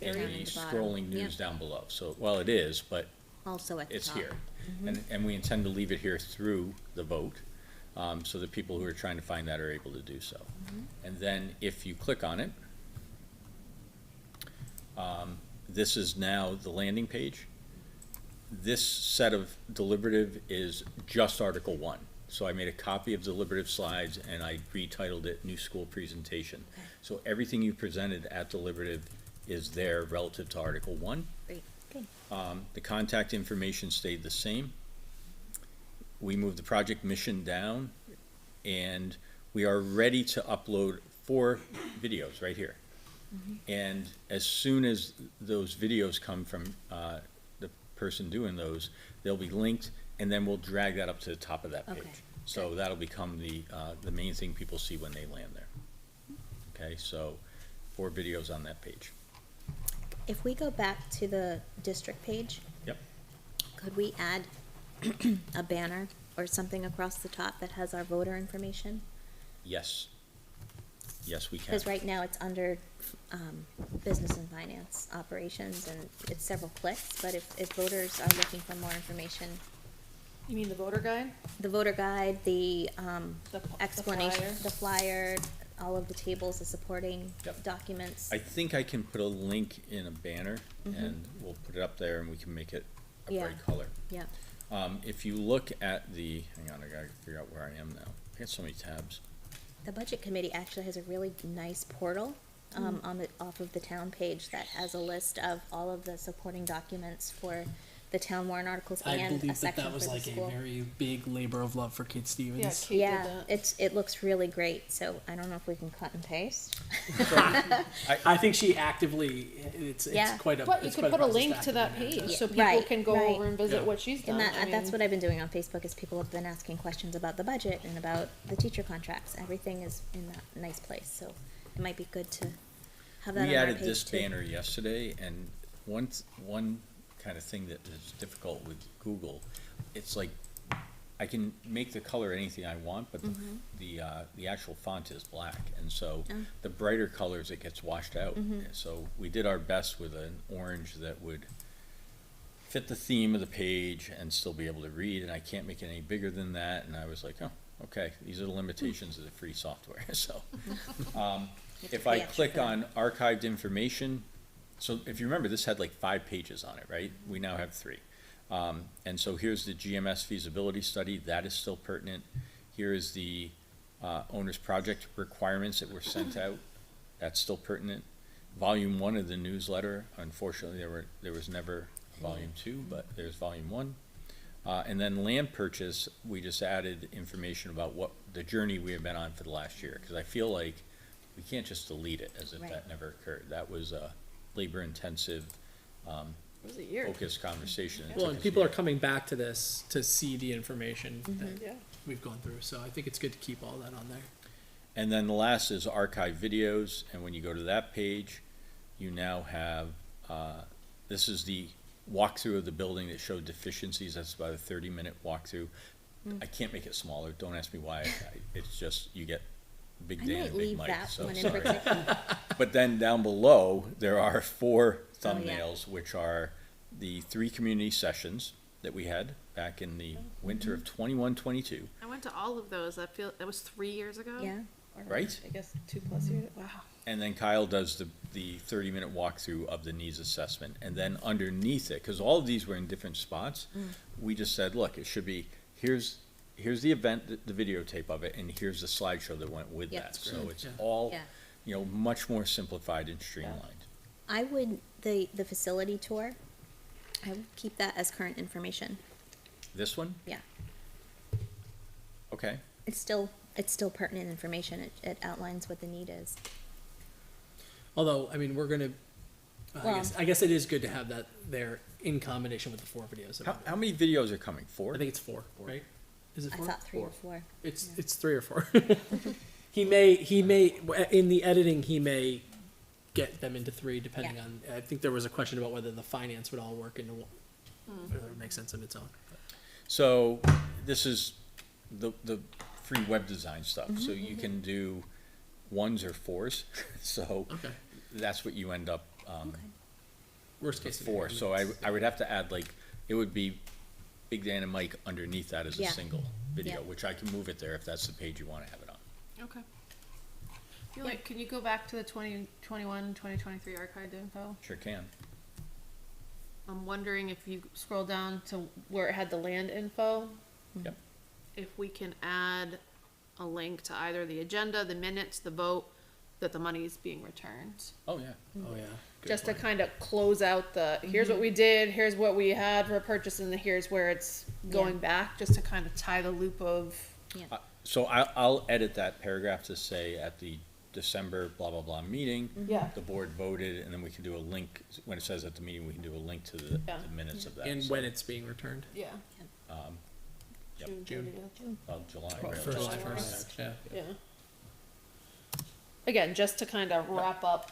the at the bottom. scrolling news Yep. down below. So, well, it is, but Also at the it's top. here. And we intend to leave it here through the vote, so that people who are trying to find that are able to do so. And then if you click on it, this is now the landing page. This set of deliberative is just Article 1. So I made a copy of deliberative slides and I retitled it New School Presentation. Okay. So everything you presented at deliberative is there relative to Article 1. Great. Good. The contact information stayed the same. We moved the project mission down, and we are ready to upload 4 videos right here. And as soon as those videos come from the person doing those, they'll be linked, and then we'll drag that up to the top of that page. Okay. So that'll become the main thing people see when they land there. Okay, so 4 videos on that page. If we go back to the district page. Yep. Could we add a banner or something across the top that has our voter information? Yes. Yes, we can. Because right now it's under, business and finance operations, and it's several clicks, but if voters are looking for more information, You mean the voter guide? the voter guide, the, The explanation, flyer? the flyer, all of the tables, the supporting Yep. documents. I think I can put a link in a banner, and we'll put it up there, and we can make it a Yeah. bright color. Yeah, If you look at the, hang on, I gotta figure out where I am now. I got so many tabs. the budget committee actually has a really nice portal, off of the town page that has a list of all of the supporting documents for the town warrant articles I and a believe that section that for was the like a school. very big labor of love for Kate Stevens. Yeah, Kate did Yeah, that. it looks really great, so I don't know if we can cut and paste. I think she actively, it's Yeah. quite a. But you it's could quite put a process link to that actively page, manage so it. people Right, can go right. over and visit Yeah. what she's done. And I that's mean, what I've been doing on Facebook, is people have been asking questions about the budget and about the teacher contracts. Everything is in that nice place, so it might be good to have that on We our added page this too. banner yesterday, and one kind of thing that is difficult with Google, it's like, I can make the color anything I want, but the actual font is black, and so Oh. the brighter colors, it gets washed out. So we did our best with an orange that would fit the theme of the page and still be able to read, and I can't make it any bigger than that, and I was like, oh, okay, these are the limitations of the free software, so. If I pay extra click for that. on archived information, so if you remember, this had like 5 pages on it, right? We now have 3. And so here's the GMS feasibility study, that is still pertinent. Here is the owner's project requirements that were sent out, that's still pertinent. volume 1 of the newsletter. Unfortunately, there was never volume 2, but there's volume 1. And then land purchase, we just added information about what the journey we have been on for the last year, because I feel like we can't just delete it as if Right. that never occurred. That was a labor-intensive, It was a year. focused conversation. It Well, took and us a people are year. coming back to this to see the information that Yeah. we've gone through, so I think it's good to keep all that on there. And then the last is archive videos, and when you go to that page, you now have, this is the walkthrough of the building that showed deficiencies. That's about a 30-minute walkthrough. I can't make it smaller. Don't ask me why. It's just, you get Big I Dan might and Big leave Mike, that so one in sorry. particular. But then down below, there are 4 Oh, yeah. thumbnails, which are the 3 community sessions that we had back in the winter of 21-22, I went to all of those. That was 3 years ago. Yeah. Or, Right? I guess 2+ years. Wow. And then Kyle does the 30-minute walkthrough of the needs assessment. And then underneath it, because all of these were in different spots, we just said, look, it should be, here's the event, the videotape of it, and here's the slideshow that went with Yep. that. So it's Yeah. all, Yeah. you know, much more simplified and streamlined. I would, the facility tour, I would keep that as current information. This one? Yeah. Okay. It's still pertinent information. It outlines what the need is. Although, I mean, we're gonna, Well- I guess it is good to have that there in combination with the 4 videos. How many videos are coming? 4? I think it's 4, right? Is it I 4? thought 3 or 4. It's 3 or 4. He may, in the editing, he may get them into 3 depending Yeah. on, I think there was a question about whether the finance would all work into one, whether it would make sense on its own. So this is the free web design stuff. Mm-hmm, So you can do 1s or 4s. So Okay. that's what you end up Worst case for. scenario. So I would have to add, like, it would be Big Dan and Mike underneath that as a Yeah. single video, Yeah. which I can move it there if that's the page you want to have it on. Okay. Can you go back to the 2021, 2023 archived info? Sure can. I'm wondering if you scroll down to where it had the land info, Yep. if we can add a link to either the agenda, the minutes, the vote, that the money is being returned. Oh, yeah. Oh, yeah. Good Just to point. kind of close out here's what we did, here's what we had for purchase, and here's where it's going back, just to kind of tie the loop of, So I'll edit that paragraph to say at the December blah, blah, blah meeting, yeah. the board voted, and then we can do a link, when it says at the meeting, we can do a link to the Yeah. the minutes of that. And So, when it's being returned. Yeah. Yep. June. 30th. well, July. Well, right? for July July 1st, yeah. Yeah. Again, just to kind of wrap up,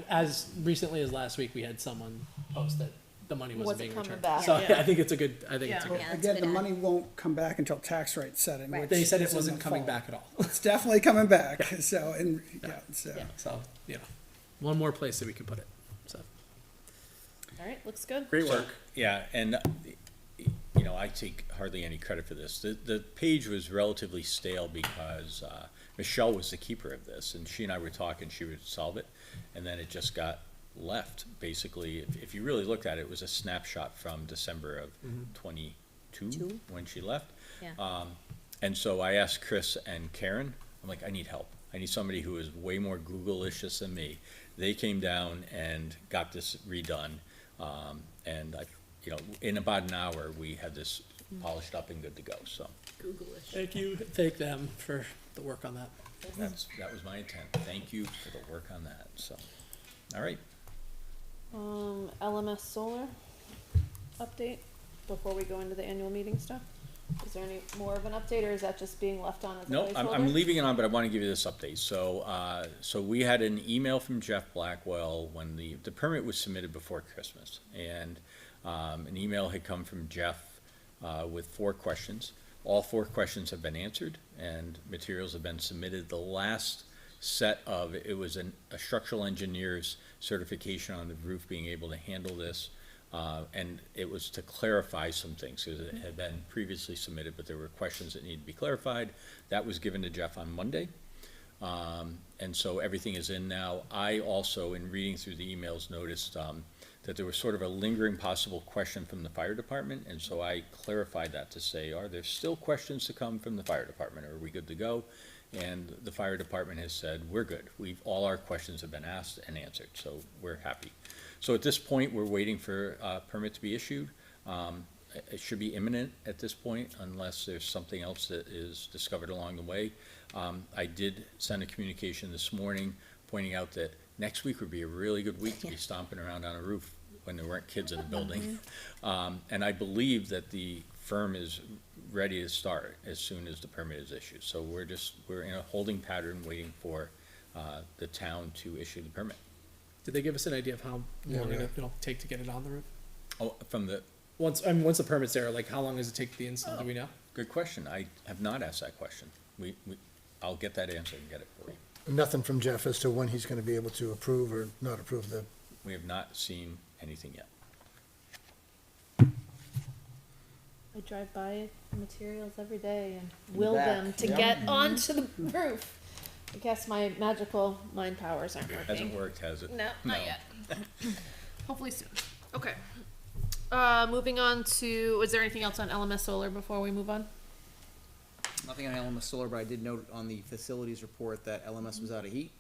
As recently as last week, we had someone post that the money wasn't Wasn't being coming returned. back, So yeah. I think it's a good, Yeah, it's Again, good the add. money won't come back until tax rate setting, Right. which They said it is in wasn't the coming fall. back at all. It's definitely coming back, so, and, yeah, so. Yeah. So, you know, one more place that we can put it, so. all right, looks good. Great So, work. Yeah, and, you know, I take hardly any credit for this. The page was relatively stale because Michelle was the keeper of this, and she and I were talking, she would solve it, and then it just got left, basically. If you really looked at it, it was a snapshot from December of 22, Two. when she left. Yeah. And so I asked Chris and Karen, I'm like, I need help. I need somebody who is way more Google-licious than me. They came down and got this redone. And I, you know, in about an hour, we had this polished up and good to go. So Google-ish. Thank you, thank them for the work on that. that was my intent. Thank you for the work on that. So, all right. LMS Solar update before we go into the annual meeting stuff. Is there any more of an update, or is that just being left on as a No, placeholder? I'm leaving it on, but I want to give you this update. So, so we had an email from Jeff Blackwell when the permit was submitted before Christmas. And, an email had come from Jeff, with 4 questions. All 4 questions have been answered and materials have been submitted. The last set of, it was a structural engineer's certification on the roof being able to handle this. And it was to clarify some things, because it had been previously submitted, but there were questions that needed to be clarified. That was given to Jeff on Monday. And so everything is in now. I also, in reading through the emails, noticed that there was sort of a lingering possible question from the fire department, and so I clarified that to say, are there still questions to come from the fire department, or are we good to go? And the fire department has said, we're good. All our questions have been asked and answered, so we're happy. So at this point, we're waiting for a permit to be issued. It should be imminent at this point unless there's something else that is discovered along the way. I did send a communication this morning pointing out that next week would be a really good week to be stomping around on a roof when there weren't kids in the building. And I believe that the firm is ready to start as soon as the permit is issued. So we're in a holding pattern waiting for the town to issue the permit. Did they give us an idea of how long it'll take to get it on the roof? Oh, from the, Once the permit's there, like how long does it take the install? Do we know? good question. I have not asked that question. I'll get that answer and get it for you. Nothing from Jeff as to when he's gonna be able to approve or not approve the, We have not seen anything yet. I drive by materials every day and will them to get onto the roof. I guess my magical mind powers aren't working. Hasn't worked, has it? No, not yet. Hopefully soon. Okay. Moving on to, is there anything else on LMS Solar before we move on? Nothing on LMS Solar, but I did note on the facilities report that LMS was out of heat.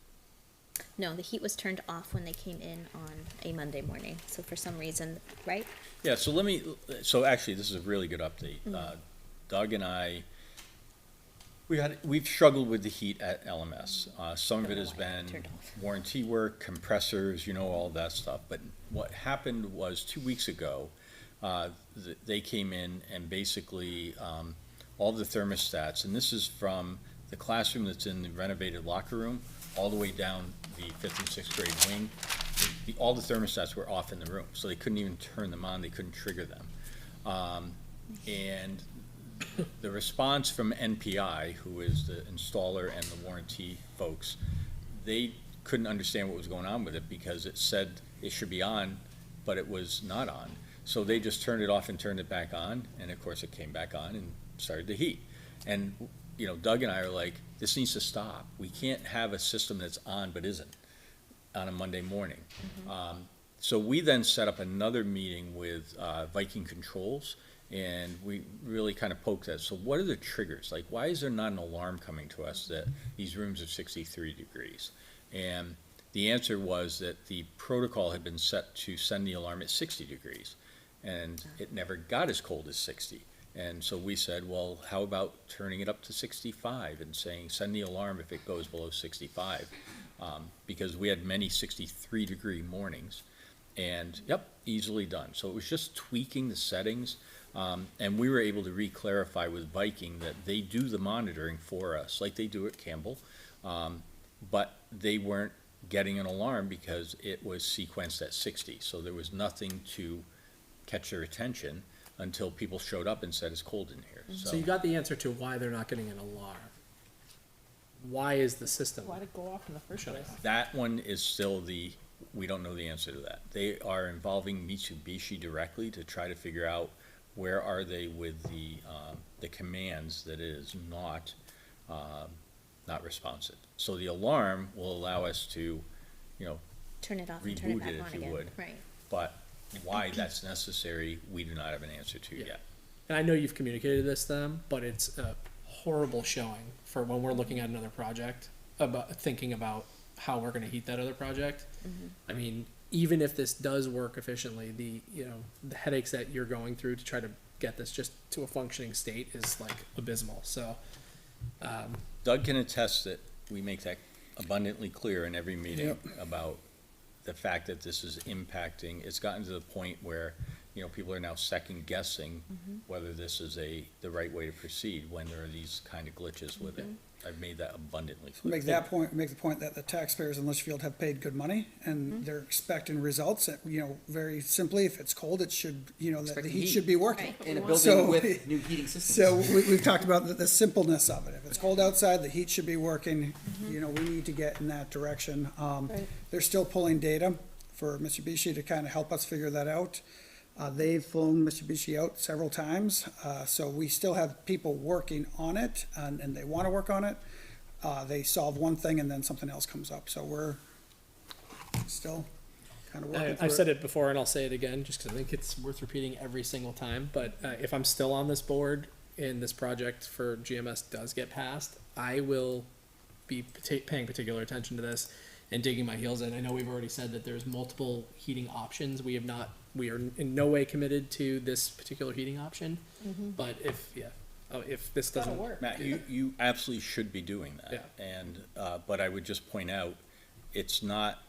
No, the heat was turned off when they came in on a Monday morning, so for some reason, right? Yeah, so actually, this is a really good update. Doug and I, we've struggled with the heat at LMS. Some of it has been warranty work, compressors, all that stuff. But what happened was 2 weeks ago, they came in and basically, all the thermostats, and this is from the classroom that's in the renovated locker room, all the way down the 5th and 6th grade wing, all the thermostats were off in the room, so they couldn't even turn them on, they couldn't trigger them. And the response from NPI, who is the installer and the warranty folks, they couldn't understand what was going on with it because it said it should be on, but it was not on. So they just turned it off and turned it back on, and of course it came back on and started to heat. And Doug and I are like, this needs to stop. We can't have a system that's on but isn't on a Monday morning. So we then set up another meeting with Viking Controls, and we really kind of poked at, so what are the triggers? Like, why is there not an alarm coming to us that these rooms are 63 degrees? And the answer was that the protocol had been set to send the alarm at 60 degrees, and it never got as cold as 60. And so we said, well, how about turning it up to 65 and saying, send the alarm if it goes below 65? Because we had many 63-degree mornings. And, yep, easily done. So it was just tweaking the settings. And we were able to re-clarify with Viking that they do the monitoring for us, like they do at Campbell. But they weren't getting an alarm because it was sequenced at 60. So there was nothing to catch their attention until people showed up and said it's cold in here. So you got the answer to why they're not getting an alarm. Why is the system? Why'd it go off in the first place? That one is still we don't know the answer to that. They are involving Mitsubishi directly to try to figure out where are they with the commands that it is not responsive. So the alarm will allow us to, Turn it off and turn it reboot back it on if you again, would. right? But why that's necessary, we do not have an answer to yet. And I know you've communicated this to them, but it's a horrible showing for when we're looking at another project, about thinking about how we're gonna heat that other project. I mean, even if this does work efficiently, the headaches that you're going through to try to get this just to a functioning state is like abysmal, so. Doug can attest that we make that abundantly clear in every meeting about the fact that this is impacting. It's gotten to the point where, people are now second guessing whether this is the right way to proceed when there are these kind of glitches with it. I've made that abundantly clear. Make the point that the taxpayers in Litchfield have paid good money and they're expecting results that, very simply, if it's cold, it should, that the heat should be working. In a building with new heating systems. So we've talked about the simpleness of it. If it's cold outside, the heat should be working. We need to get in that direction. They're still pulling data for Mitsubishi to kind of help us figure that out. They've flown Mitsubishi out several times, so we still have people working on it, and they want to work on it. They solve one thing and then something else comes up, so we're still kind of working through I've said it before and I'll say it again, just because I think it's worth repeating every single time, but if I'm still on this board and this project for GMS does get passed, I will be paying particular attention to this and digging my heels in. I know we've already said that there's multiple heating options. We are in no way committed to this particular heating option, but if this doesn't work. Matt, you absolutely should be doing that. Yeah. And, but I would just point out, it's not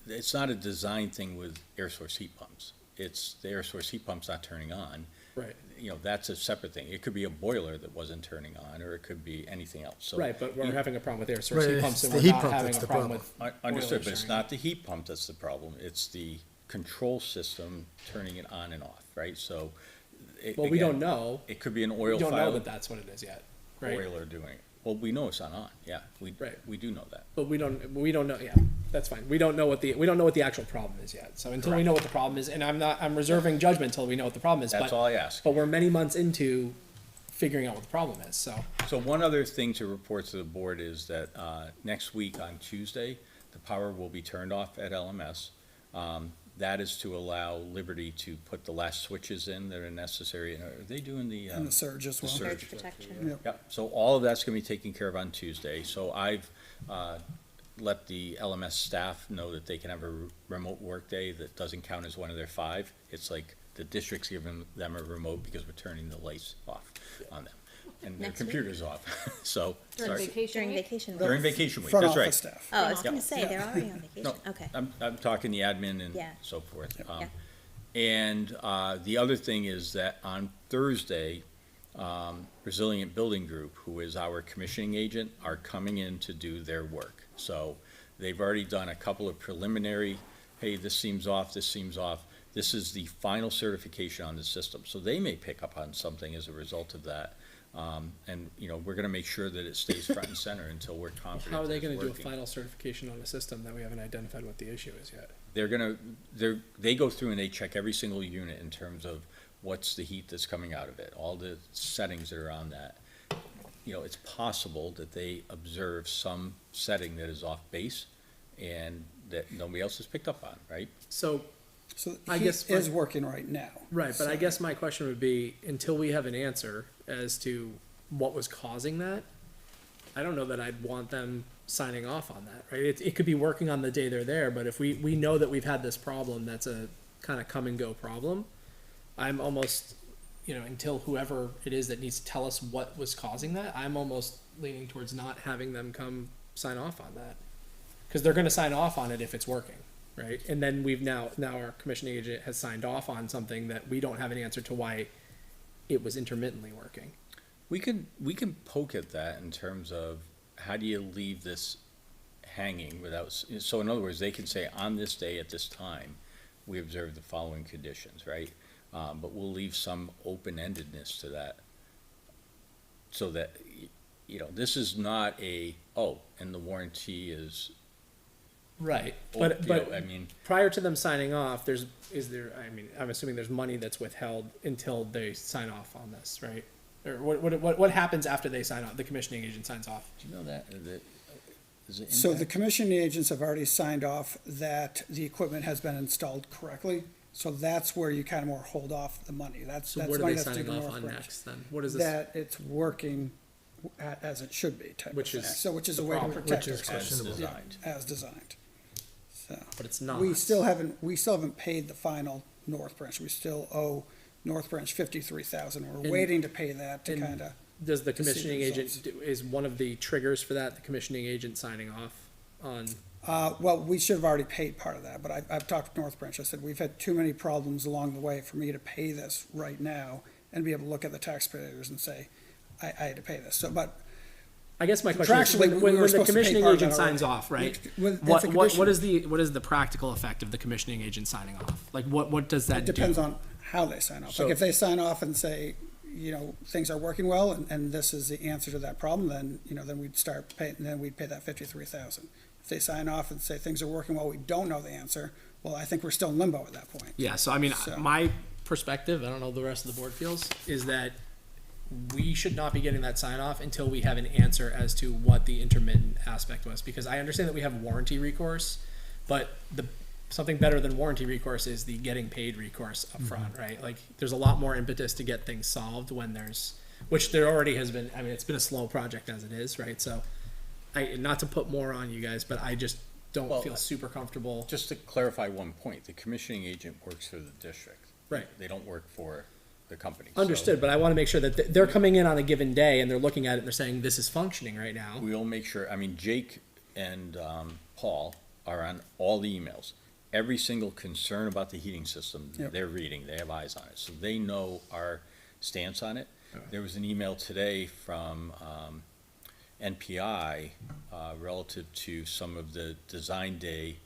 a design thing with air source heat pumps. It's the air source heat pump's not turning on. Right. You know, that's a separate thing. It could be a boiler that wasn't turning on, or it could be anything else. So Right, but we're you- having a problem with air source heat Right, pumps, it's and the we're heat not pump having that's a the problem problem. with. Understood, boilers but it's turning not the heat pump that's the problem. It's the control system turning it on and off, right? So. Well, we again, don't know. It could be an We oil don't know file that that's what it is yet, right? boiler doing it. Well, we know it's not on, yeah. Right. We do know that. But we don't know, yeah, that's fine. We don't know what the actual problem is yet. So until we know what the problem is, and I'm reserving judgment until we know what the problem is. That's but- all I ask. But we're many months into figuring out what the problem is, so. So one other thing to report to the board is that next week on Tuesday, the power will be turned off at LMS. That is to allow Liberty to put the last switches in that are necessary. And are they doing the? And the surge as the well. surge. Surge protection. Yep. Yep, so all of that's gonna be taken care of on Tuesday. So I've let the LMS staff know that they can have a remote work day that doesn't count as one of their 5. It's like the district's giving them a remote because we're turning the lights off on them. And their Next week? computer's off, so, During sorry. vacation During week? vacation week. During vacation week, Front that's right. office staff. Oh, I was Yeah. gonna say, they're already on vacation, No, okay. I'm talking the admin and Yeah. so forth. Yeah. And the other thing is that on Thursday, Resilient Building Group, who is our commissioning agent, are coming in to do their work. So they've already done a couple of preliminary, hey, this seems off, this seems off. This is the final certification on the system. So they may pick up on something as a result of that. And, you know, we're gonna make sure that it stays front and center until we're confident How are they that it's gonna do a working. final certification on a system that we haven't identified what the issue is yet? They go through and they check every single unit in terms of what's the heat that's coming out of it, all the settings that are on that. You know, it's possible that they observe some setting that is off base and that nobody else has picked up on, right? So, So I he guess is working right now. right, but I So- guess my question would be, until we have an answer as to what was causing that, I don't know that I'd want them signing off on that, right? It could be working on the day they're there, but if we know that we've had this problem, that's a kind of come and go problem, I'm almost, you know, until whoever it is that needs to tell us what was causing that, I'm almost leaning towards not having them come sign off on that. Because they're gonna sign off on it if it's working, right? And then we've now our commissioning agent has signed off on something that we don't have an answer to why it was intermittently working. We can poke at that in terms of how do you leave this hanging without, so in other words, they can say, on this day at this time, we observe the following conditions, right? But we'll leave some open-endedness to that. So that, you know, this is not and the warranty is, Right, you but know, I mean, prior to them signing off, I'm assuming there's money that's withheld until they sign off on this, right? Or what happens after they sign off, the commissioning agent signs off? do you know that, is it So the impact? commissioning agents have already signed off that the equipment has been installed correctly. So that's where you kind of more hold off the money. That's So what are money they that's due signing to off North on Branch. next then? What is this? That it's working as it should be, type of Which thing. is So, which is the a way to problem. protect Which is ourselves. questionable. Yeah, Designed. as designed. So, But it's not. we still haven't paid the final North Branch. We still owe North Branch 53,000. We're And- waiting to pay that to and- kind of, Does the to see the commissioning agent, results. is one of the triggers for that, the commissioning agent signing off on? well, we should have already paid part of that, but I've talked to North Branch. I said, we've had too many problems along the way for me to pay this right now and be able to look at the taxpayers and say, I had to pay this. So, but I guess my question is, Contractually, we when were the supposed to pay commissioning part of that agent signs already. off, right? With- that's What, a what condition. what is the practical effect of the commissioning agent signing off? Like, what does that it do? depends on how they sign off. So- Like if they sign off and say, you know, things are working well and this is the answer to that problem, then, you know, then we'd start paying, then we'd pay that 53,000. If they sign off and say things are working well, we don't know the answer, well, I think we're still in limbo at that point. Yeah, so I mean, So- my perspective, I don't know the rest of the board feels, is that we should not be getting that sign off until we have an answer as to what the intermittent aspect was. Because I understand that we have warranty recourse, but something better than warranty recourse is the getting paid recourse up front, right? Like, there's a lot more impetus to get things solved when which there already has been. I mean, it's been a slow project as it is, right? So not to put more on you guys, but I just don't Well, feel super comfortable. Just to clarify one point, the commissioning agent works for the district. Right. They don't work for the company. So Understood, but I want to make sure that they're coming in on a given day and they're looking at it and they're saying, this is functioning right now. We'll make sure, I mean, Jake and Paul are on all the emails. Every single concern about the heating system, Yep. they're reading, they have eyes on it, so they know our stance on it. There was an email today from NPI relative to some of the design day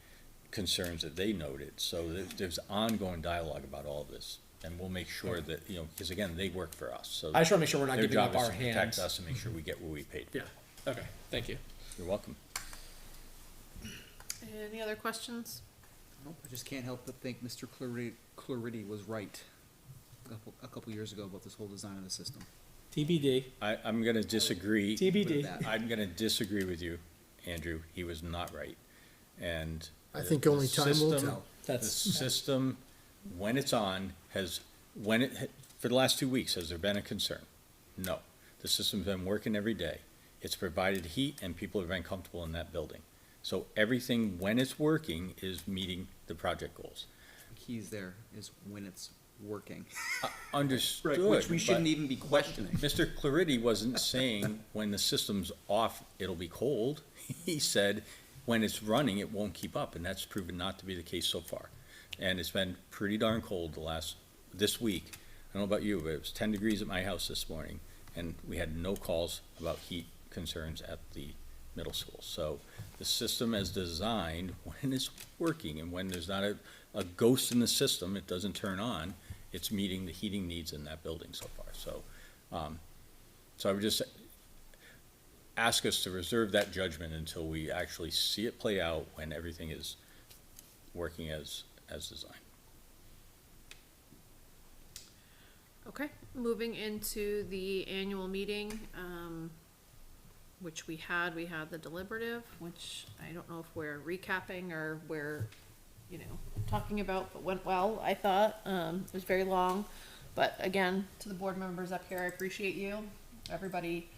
concerns that they noted. So there's ongoing dialogue about all of this, and we'll make sure that, you know, because again, they work for us, so I just want to make sure we're not their giving up job is our to protect hands. us and make sure we get what we paid for. Yeah, okay, thank you. You're welcome. Any other questions? Nope, I just can't help but think Mr. Clarity was right a couple years ago about this whole design of the system. TBD. I'm gonna disagree. TBD. I'm gonna disagree with you, Andrew. He was not right. And I think the only time will system- tell. The system, when it's on, for the last 2 weeks, has there been a concern? No. The system's been working every day. It's provided heat and people have been comfortable in that building. So everything, when it's working, is meeting the project goals. The keys there is when it's working. Understood. Which we but- shouldn't even be questioning. Mr. Clarity wasn't saying when the system's off, it'll be cold. He said when it's running, it won't keep up, and that's proven not to be the case so far. And it's been pretty darn cold this week. I don't know about you, but it was 10 degrees at my house this morning, and we had no calls about heat concerns at the middle school. So the system as designed, when it's working and when there's not a ghost in the system, it doesn't turn on, it's meeting the heating needs in that building so far. So, so I would just ask us to reserve that judgment until we actually see it play out when everything is working as designed. Okay, moving into the annual meeting, which we had the deliberative, which I don't know if we're recapping or we're, talking about, but went well, I thought. It was very long, but again, to the board members up here, I appreciate you, everybody,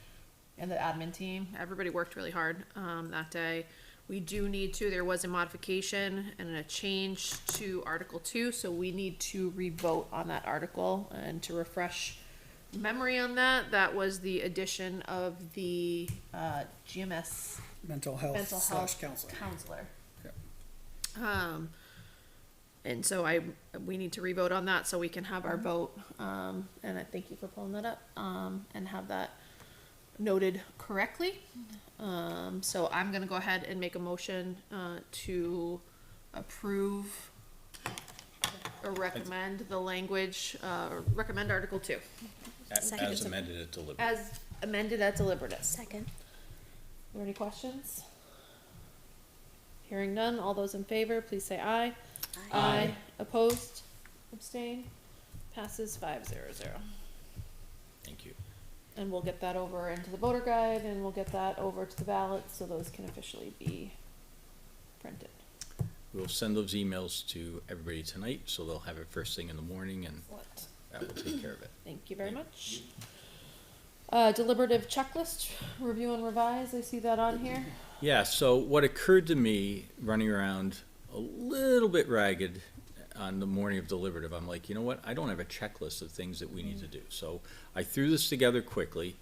and the admin team. Everybody worked really hard, that day. We do need to, there was a modification and a change to Article 2, so we need to revote on that article. And to refresh memory on that, that was the addition of the GMS Mental health / counselor. counselor. And so we need to revote on that so we can have our vote, and I thank you for pulling that up, and have that noted correctly. So I'm gonna go ahead and make a motion, to approve or recommend the language, recommend Article 2. Second. As amended at deliberative. As amended at deliberative. Second. Are there any questions? Hearing none, all those in favor, please say aye. Aye. Opposed? Abstain? Passes 500. Thank you. And we'll get that over into the voter guide, and we'll get that over to the ballot, so those can officially be printed. We'll send those emails to everybody tonight, so they'll have it first thing in the morning, and that will take care of it. Thank you very much. Deliberative checklist, review and revise, I see that on here. Yeah, so what occurred to me, running around a little bit ragged on the morning of deliberative, I'm like, you know what, I don't have a checklist of things that we need to do. So I threw this together quickly.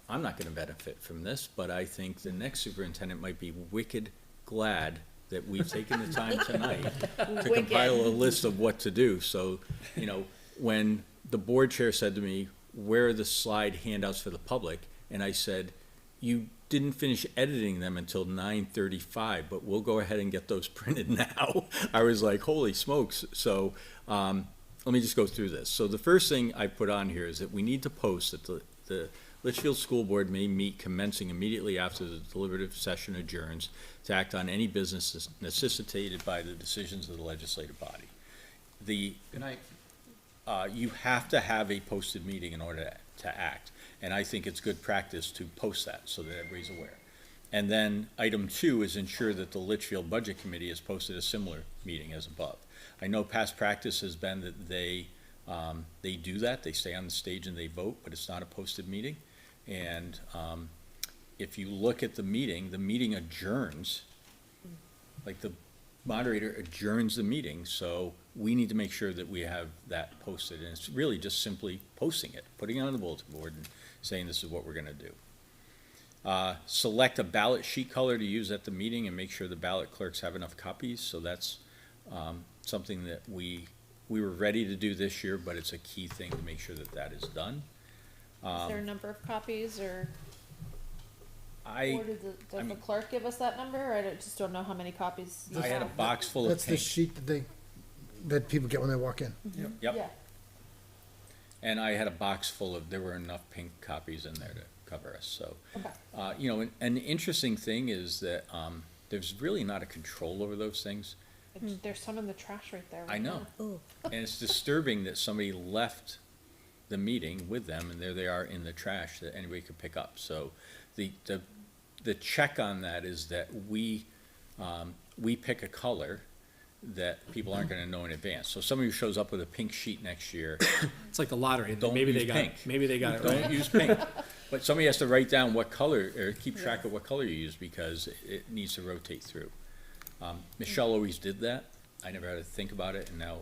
I'm not gonna benefit from this, but I think the next superintendent might be wicked glad that we've taken the time tonight to compile a list of what to do. So, when the board chair said to me, where are the slide handouts for the public? And I said, you didn't finish editing them until 9:35, but we'll go ahead and get those printed now. I was like, holy smokes. So let me just go through this. So the first thing I put on here is that we need to post that the Litchfield School Board may meet commencing immediately after the deliberative session adjourns to act on any business necessitated by the decisions of the legislative body. Good night. You have to have a posted meeting in order to act. And I think it's good practice to post that so that everybody's aware. And then item 2 is ensure that the Litchfield Budget Committee has posted a similar meeting as above. I know past practice has been that they do that, they stay on the stage and they vote, but it's not a posted meeting. And if you look at the meeting adjourns. Like the moderator adjourns the meeting, so we need to make sure that we have that posted. And it's really just simply posting it, putting it on the bulletin board and saying this is what we're gonna do. Select a ballot sheet color to use at the meeting and make sure the ballot clerks have enough copies. So that's something that we were ready to do this year, but it's a key thing to make sure that that is done. Is there a number of copies, or I does the clerk give us that number? I just don't know how many copies. you had a have. box full of That's the pink. sheet that people get when they walk in. Yep. Yeah. And I had a box full of, there were enough pink copies in there to cover us, so. Okay. You know, and the interesting thing is that, there's really not a control over those things. There's some in the trash right there. I know. Ooh. And it's disturbing that somebody left the meeting with them, and there they are in the trash that anybody could pick up. So the check on that is that we pick a color that people aren't gonna know in advance. So somebody who shows up with a pink sheet next year, It's like the lottery. Don't Maybe they use got pink. maybe they got it right. don't use pink. But somebody has to write down what color, or keep track of what color you use, because it needs to rotate through. Michelle always did that. I never had to think about it, and now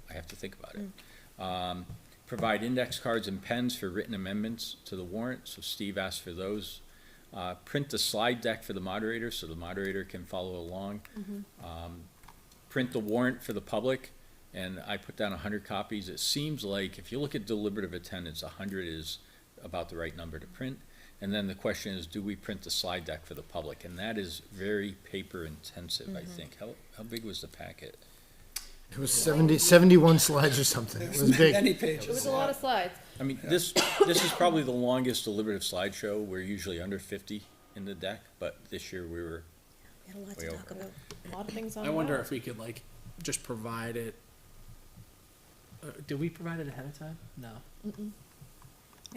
I have to think about it. Provide index cards and pens for written amendments to the warrant, so Steve asked for those. Print the slide deck for the moderator, so the moderator can follow along. Print the warrant for the public, and I put down 100 copies. It seems like, if you look at deliberative attendance, 100 is about the right number to print. And then the question is, do we print the slide deck for the public? And that is very paper intensive, I think. How big was the packet? It was 71 slides or something. It was big. Many It pages. was a lot of slides. I mean, this is probably the longest deliberative slideshow. We're usually under 50 in the deck, but this year we were, We had a lot Way to over. talk about. A lot of things on. I wonder that. if we could like just provide it. Did we provide it ahead of time? No.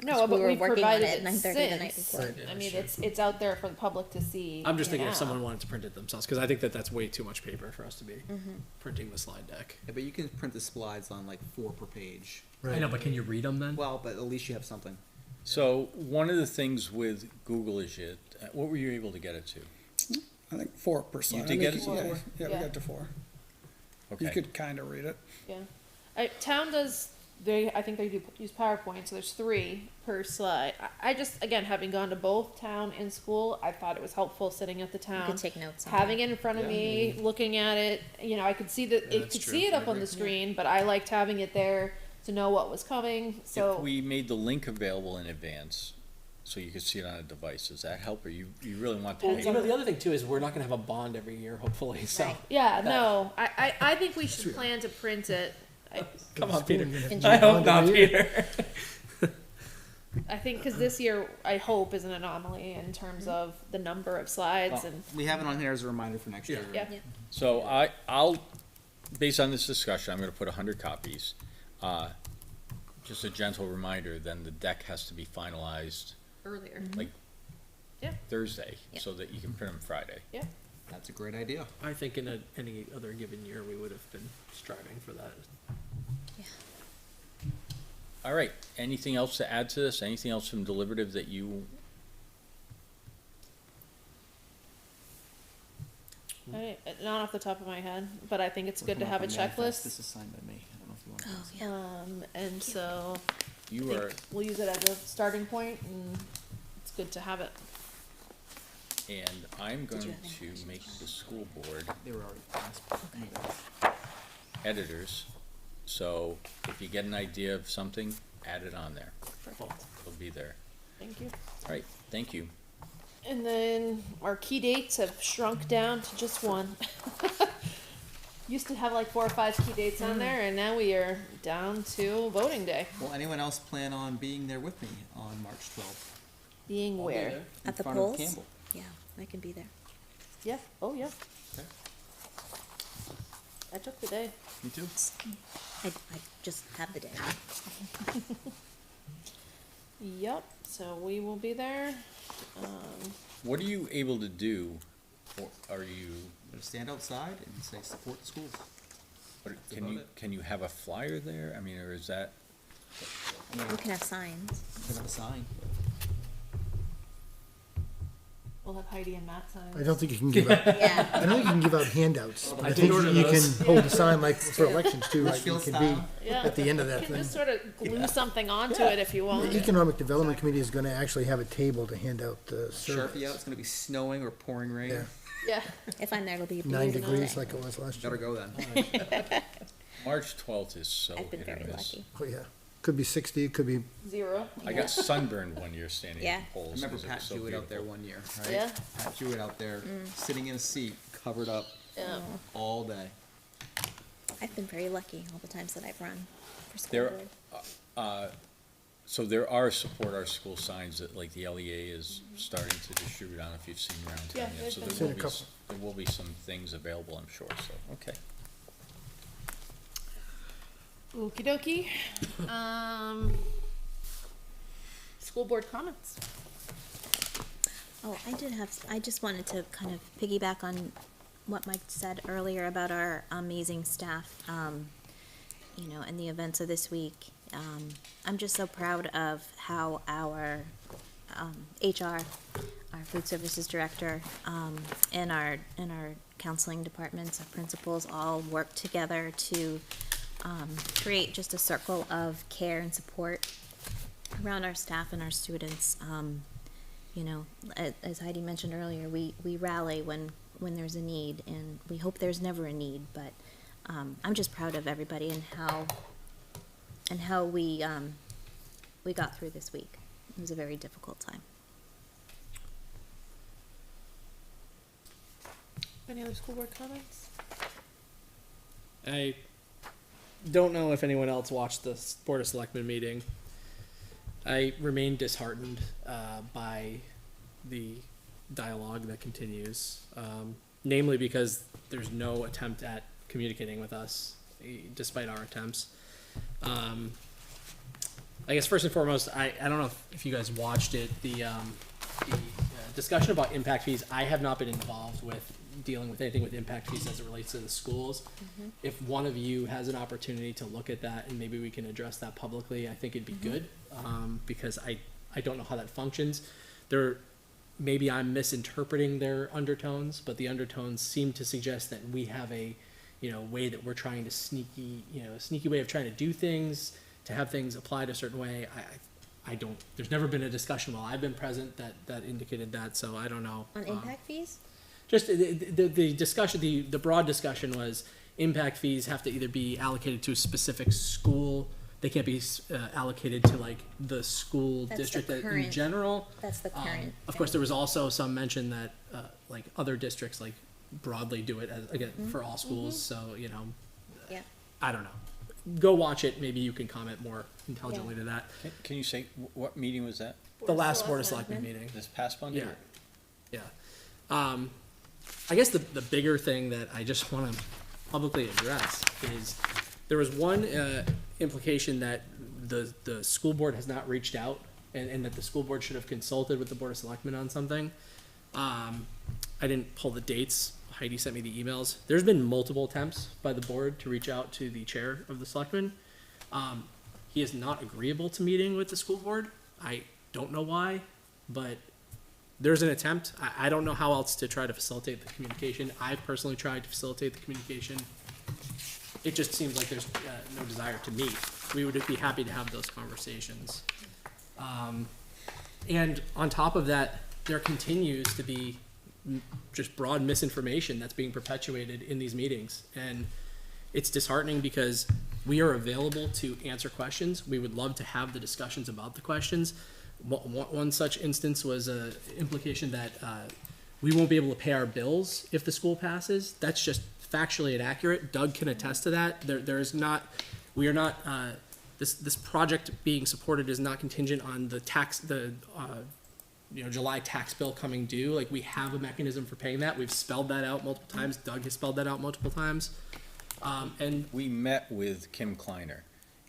No, but we were we've working on provided it it 9:30 the night since. before. Right. I mean, it's out there for the public to see. I'm just thinking if now. someone wanted to print it themselves, because I think that's way too much paper for us to be printing the slide deck. Yeah, but you can print the slides on like 4 per page. Right. I know, but can you read them then? Well, but at least you have something. so one of the things with Google is what were you able to get it to? I think 4 per slide. did get it to Yeah, 4? yeah, we Yeah. got to 4. Okay. You could kind of read it. Yeah. Town does, I think they do use PowerPoint, so there's 3 per slide. I just, again, having gone to both town and school, I thought it was helpful sitting at the You town. could take notes on Having that. it in front of me, looking at it, I could see that, that's could true. see it up I on the agree. screen, but I liked having it there to know what was coming, If so. we made the link available in advance, so you could see it on a device, does that help, or you really want the Well, paper? the other thing too is we're not gonna have a bond every year, hopefully, so. Right. Yeah, no, I think we should plan to print it. Come on, Peter. And I you- hope not, Peter. I think, cause this year, I hope, is an anomaly in terms of the number of slides and, We have it on here as a reminder for next year. yeah. So I'll, based on this discussion, I'm gonna put 100 copies. Just a gentle reminder, then the deck has to be finalized Earlier. like Yeah. Thursday, Yeah. so that you can print them Friday. That's a great idea. I think in any other given year, we would have been striving for that. All right, anything else to add to this? Anything else from deliberative that you, Not off the top of my head, but I think it's good to have a This checklist. is signed by me. I don't know if you want Oh, to. yeah. And so you I are, think we'll use it as a starting point, and it's good to have it. and I'm going you have any to questions make on the school board They were already passed. editors. So if you get an idea of something, add it on there. It'll be there. Thank you. All right, thank you. And then our key dates have shrunk down to just 1. Used to have like 4 or 5 key dates on there, and now we are down to voting day. Will anyone else plan on being there with me on March 12th? Being I'll be where? there in At the front of polls? Campbell. Yeah, I can be there. Yeah. Oh, yeah. Okay. I took the day. Me too. I just have the day. Yep. So we will be there. What are you able to do, or are you, I'm gonna stand outside and say support the schools. or That's can about you, it. can you have a flyer there? I mean, or is that, I mean, We can have signs. I'm gonna have a sign. We'll have Heidi and Matt sign. I don't think you can give out, Yeah. I don't think you can give out handouts. but I I did think order you those. can hold a sign like for elections too, like you Litchfield can be style. Yeah. at the end of You that can thing. just sort of glue something onto it if you want. The Economic Development Committee is gonna actually have a table to hand out the Sharpie surveys. out, it's gonna be snowing or pouring rain. Yeah. Yeah. If I'm there, it'll be a 9 beautiful degrees day. like it was last year. Better go then. March 12th is so I've been hit or very miss. lucky. Oh, yeah. Could be 60, could be, 0. I got sunburned one year standing Yeah. at the I polls. remember 'cause it Pat was so Jewett out there beautiful. one year, right? Yeah. Pat Jewett out there, sitting in a seat, covered up Yeah. all day. I've been very lucky all the times that I've run for school There, board. so there are support our school signs that, like, the LEA is starting to distribute. I don't know if you've seen around Yeah, town yet. they've So been- there Seen will a be, couple. there will be some things available, I'm sure, so, okay. Okie dokie. School board comments. Oh, I just wanted to kind of piggyback on what Mike said earlier about our amazing staff, you know, and the events of this week. I'm just so proud of how our HR, our food services director, and our counseling departments, our principals all work together to create just a circle of care and support around our staff and our students. You know, as Heidi mentioned earlier, we rally when there's a need, and we hope there's never a need, but I'm just proud of everybody and how we got through this week. It was a very difficult time. Any other school board comments? I don't know if anyone else watched the Board of Selectmen meeting. I remain disheartened by the dialogue that continues, namely because there's no attempt at communicating with us, despite our attempts. I guess first and foremost, I don't know if you guys watched it, the discussion about impact fees. I have not been involved with dealing with anything with impact fees as it relates to the schools. If one of you has an opportunity to look at that and maybe we can address that publicly, I think it'd be good, because I don't know how that functions. Maybe I'm misinterpreting their undertones, but the undertones seem to suggest that we have a, way that we're trying to a sneaky way of trying to do things, to have things applied a certain way. I don't, there's never been a discussion while I've been present that indicated that, so I don't know. On impact fees? Just the discussion, the broad discussion was impact fees have to either be allocated to a specific school. They can't be allocated to like the school That's the district in current- general. That's the current. Of course, there was also some mention that like other districts like broadly do it as, again, for all schools. So Yeah. I don't know. Go watch it. Maybe you can comment more intelligently to that. Can you say, what meeting was that? The last Board of Selectmen meeting. This past Monday? Yeah. Yeah. I guess the bigger thing that I just want to publicly address is there was one implication that the school board has not reached out and that the school board should have consulted with the Board of Selectmen on something. I didn't pull the dates. Heidi sent me the emails. There's been multiple attempts by the board to reach out to the chair of the selectmen. He is not agreeable to meeting with the school board. I don't know why, but there's an attempt. I don't know how else to try to facilitate the communication. I've personally tried to facilitate the communication. It just seems like there's no desire to meet. We would be happy to have those conversations. And on top of that, there continues to be just broad misinformation that's being perpetuated in these meetings. And it's disheartening because we are available to answer questions. We would love to have the discussions about the questions. One such instance was an implication that we won't be able to pay our bills if the school passes. That's just factually inaccurate. Doug can attest to that. This project being supported is not contingent on the July tax bill coming due. Like, we have a mechanism for paying that. We've spelled that out multiple times. Doug has spelled that out multiple times. And We met with Kim Kleiner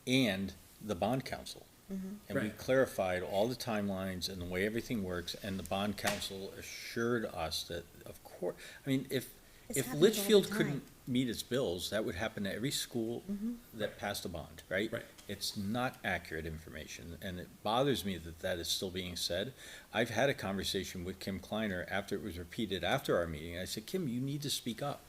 and the bond counsel. And we Right. clarified all the timelines and the way everything works, and the bond counsel assured us that, of course, I mean, if This happens all the Litchfield time. couldn't meet its bills, that would happen to every school that passed a bond, right? Right. It's not accurate information, and it bothers me that that is still being said. I've had a conversation with Kim Kleiner after it was repeated after our meeting. I said, Kim, you need to speak up.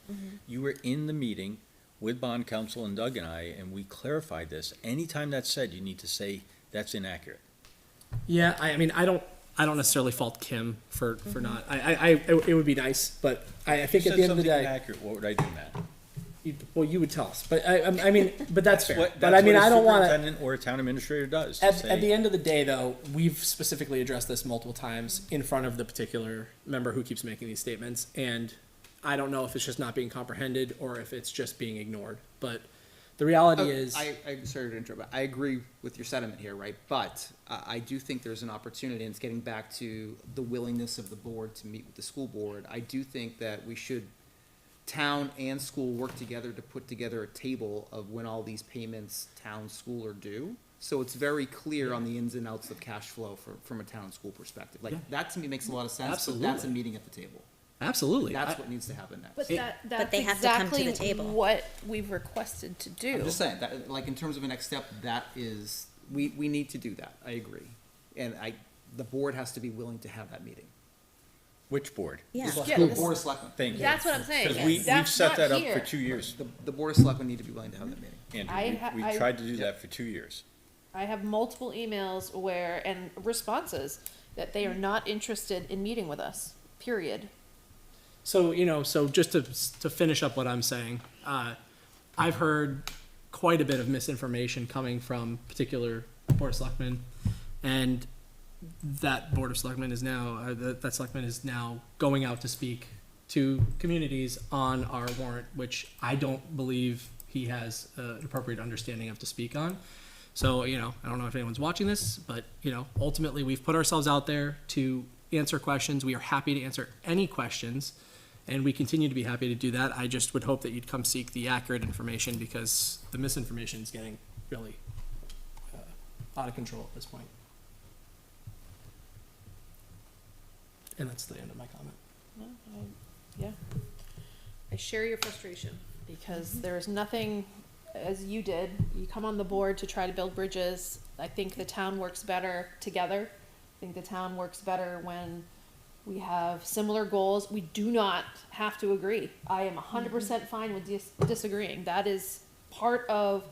You were in the meeting with bond counsel and Doug and I, and we clarified this. Anytime that's said, you need to say that's inaccurate. Yeah, I mean, I don't necessarily fault Kim for not. It would be nice, but I think at the end of the day, Inaccurate, what would I do, Matt? you would tell us. But I mean, but that's fair. What, But I mean, a I don't want to. superintendent or a town administrator does. to At say, the end of the day, though, we've specifically addressed this multiple times in front of the particular member who keeps making these statements, and I don't know if it's just not being comprehended or if it's just being ignored. But the reality is, I sorry to interrupt, but I agree with your sentiment here, right? But I do think there's an opportunity, and it's getting back to the willingness of the board to meet with the school board. I do think that we should, town and school, work together to put together a table of when all these payments, town, school, are due. So it's very clear on the ins and outs of cash flow from a town and school perspective. Like, that to me makes a lot of sense, but that's a Absolutely. meeting at the table. absolutely. That's what needs to happen next. But that's but they have to come to exactly the table. what we've requested to do. I'm just saying, that, like, in terms of a next step, that is, we need to do that, I agree. And the board has to be willing to have that meeting. Which board? Yeah. The board of selectmen. Thank you. That's what I'm saying. Because we've That's set not that up here. for 2 years. The board of selectmen need to be willing to have that meeting. Andrew, we tried to do that for 2 years. I have multiple emails and responses that they are not interested in meeting with us, period. So, so just to finish up what I'm saying, I've heard quite a bit of misinformation coming from particular Board of Selectmen, and that Board of Selectmen is now, that Selectman is now going out to speak to communities on our warrant, which I don't believe he has an appropriate understanding of to speak on. So, I don't know if anyone's watching this, but, ultimately we've put ourselves out there to answer questions. We are happy to answer any questions, and we continue to be happy to do that. I just would hope that you'd come seek the accurate information, because the misinformation is getting really out of control at this point. And that's the end of my comment. Yeah. I share your frustration, because there is nothing, as you did, you come on the board to try to build bridges. I think the town works better together. I think the town works better when we have similar goals. We do not have to agree. I am 100% fine with disagreeing. That is part of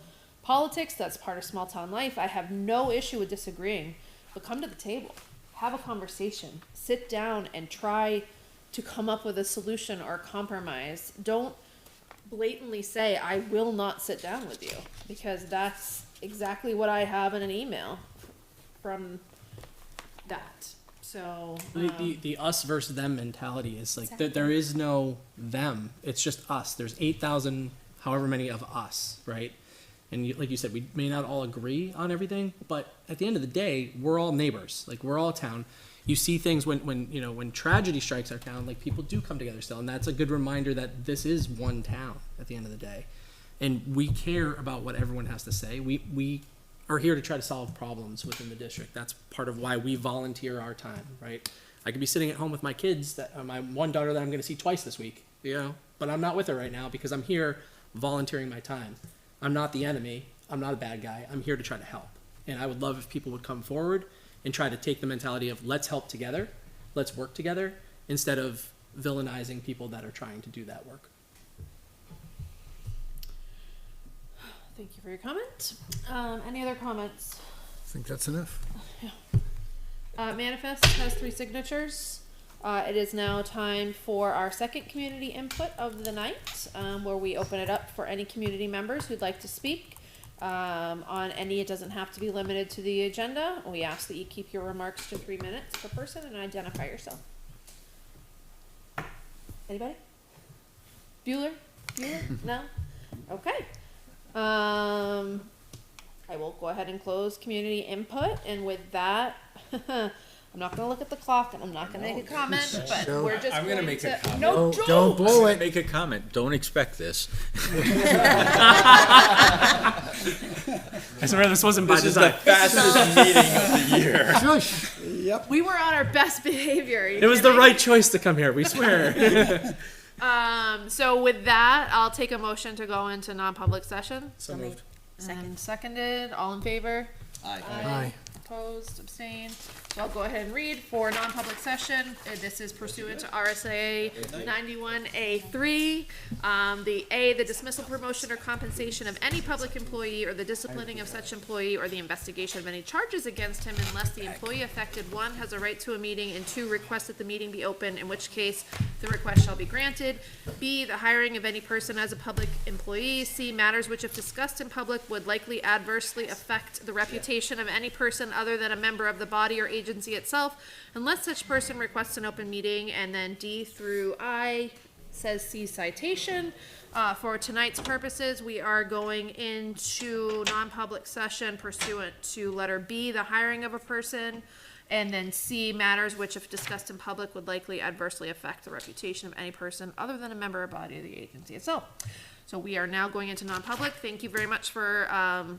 politics. That's part of small town life. I have no issue with disagreeing, but come to the table, have a conversation, sit down and try to come up with a solution or compromise. Don't blatantly say, I will not sit down with you, because that's exactly what I have in an email from that. So The us versus them mentality is like, there is no them. It's just us. There's 8,000, however many of us, right? And like you said, we may not all agree on everything, but at the end of the day, we're all neighbors. Like, we're all a town. You see things when tragedy strikes our town, like, people do come together still, and that's a good reminder that this is one town at the end of the day, and we care about what everyone has to say. We are here to try to solve problems within the district. That's part of why we volunteer our time, right? I could be sitting at home with my kids, my one daughter that I'm going to see twice this week, but I'm not with her right now because I'm here volunteering my time. I'm not the enemy. I'm not a bad guy. I'm here to try to help. And I would love if people would come forward and try to take the mentality of, let's help together, let's work together, instead of villainizing people that are trying to do that work. thank you for your comment. Any other comments? I think that's enough. Manifest has 3 signatures. It is now time for our second community input of the night, where we open it up for any community members who'd like to speak on any. It doesn't have to be limited to the agenda. We ask that you keep your remarks to 3 minutes per person and identify yourself. Anybody? Bueller? No? Okay. I will go ahead and close community input, and with that, I'm not going to look at the clock, and I'm not going to make a comment, but we're just I'm gonna make a comment. No, Don't blow it. Make a comment. Don't expect this. I swear this wasn't by This is the design. fastest meeting of the year. Shush. Yep. We were on our best behavior. It was the right choice to come here, we swear. So with that, I'll take a motion to go into non-public session. So moved. And seconded, all in favor? Aye. Opposed, abstained. So I'll go ahead and read for non-public session. This is pursuant to RSA 91A3. The dismissal, promotion, or compensation of any public employee, or the disciplining of such employee, or the investigation of any charges against him, unless the employee affected, 1, has a right to a meeting, and 2, requests that the meeting be open, in which case the request shall be granted. B, the hiring of any person as a public employee. C, matters which, if discussed in public, would likely adversely affect the reputation of any person other than a member of the body or agency itself, unless such person requests an open meeting. And then D through I says C citation. For tonight's purposes, we are going into non-public session pursuant to letter B, the hiring of a person, and then C, matters which, if discussed in public, would likely adversely affect the reputation of any person other than a member or body of the agency itself. So we are now going into non-public. Thank you very much for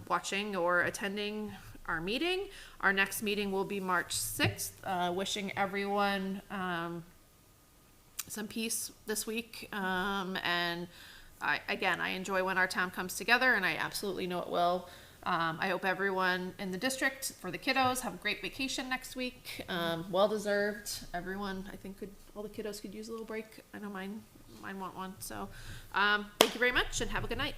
watching or attending our meeting. Our next meeting will be March 6th. Wishing everyone some peace this week. And I enjoy when our town comes together, and I absolutely know it will. I hope everyone in the district, for the kiddos, have a great vacation next week. Well deserved. Everyone, I think, all the kiddos could use a little break. I know mine want one. So thank you very much, and have a good night.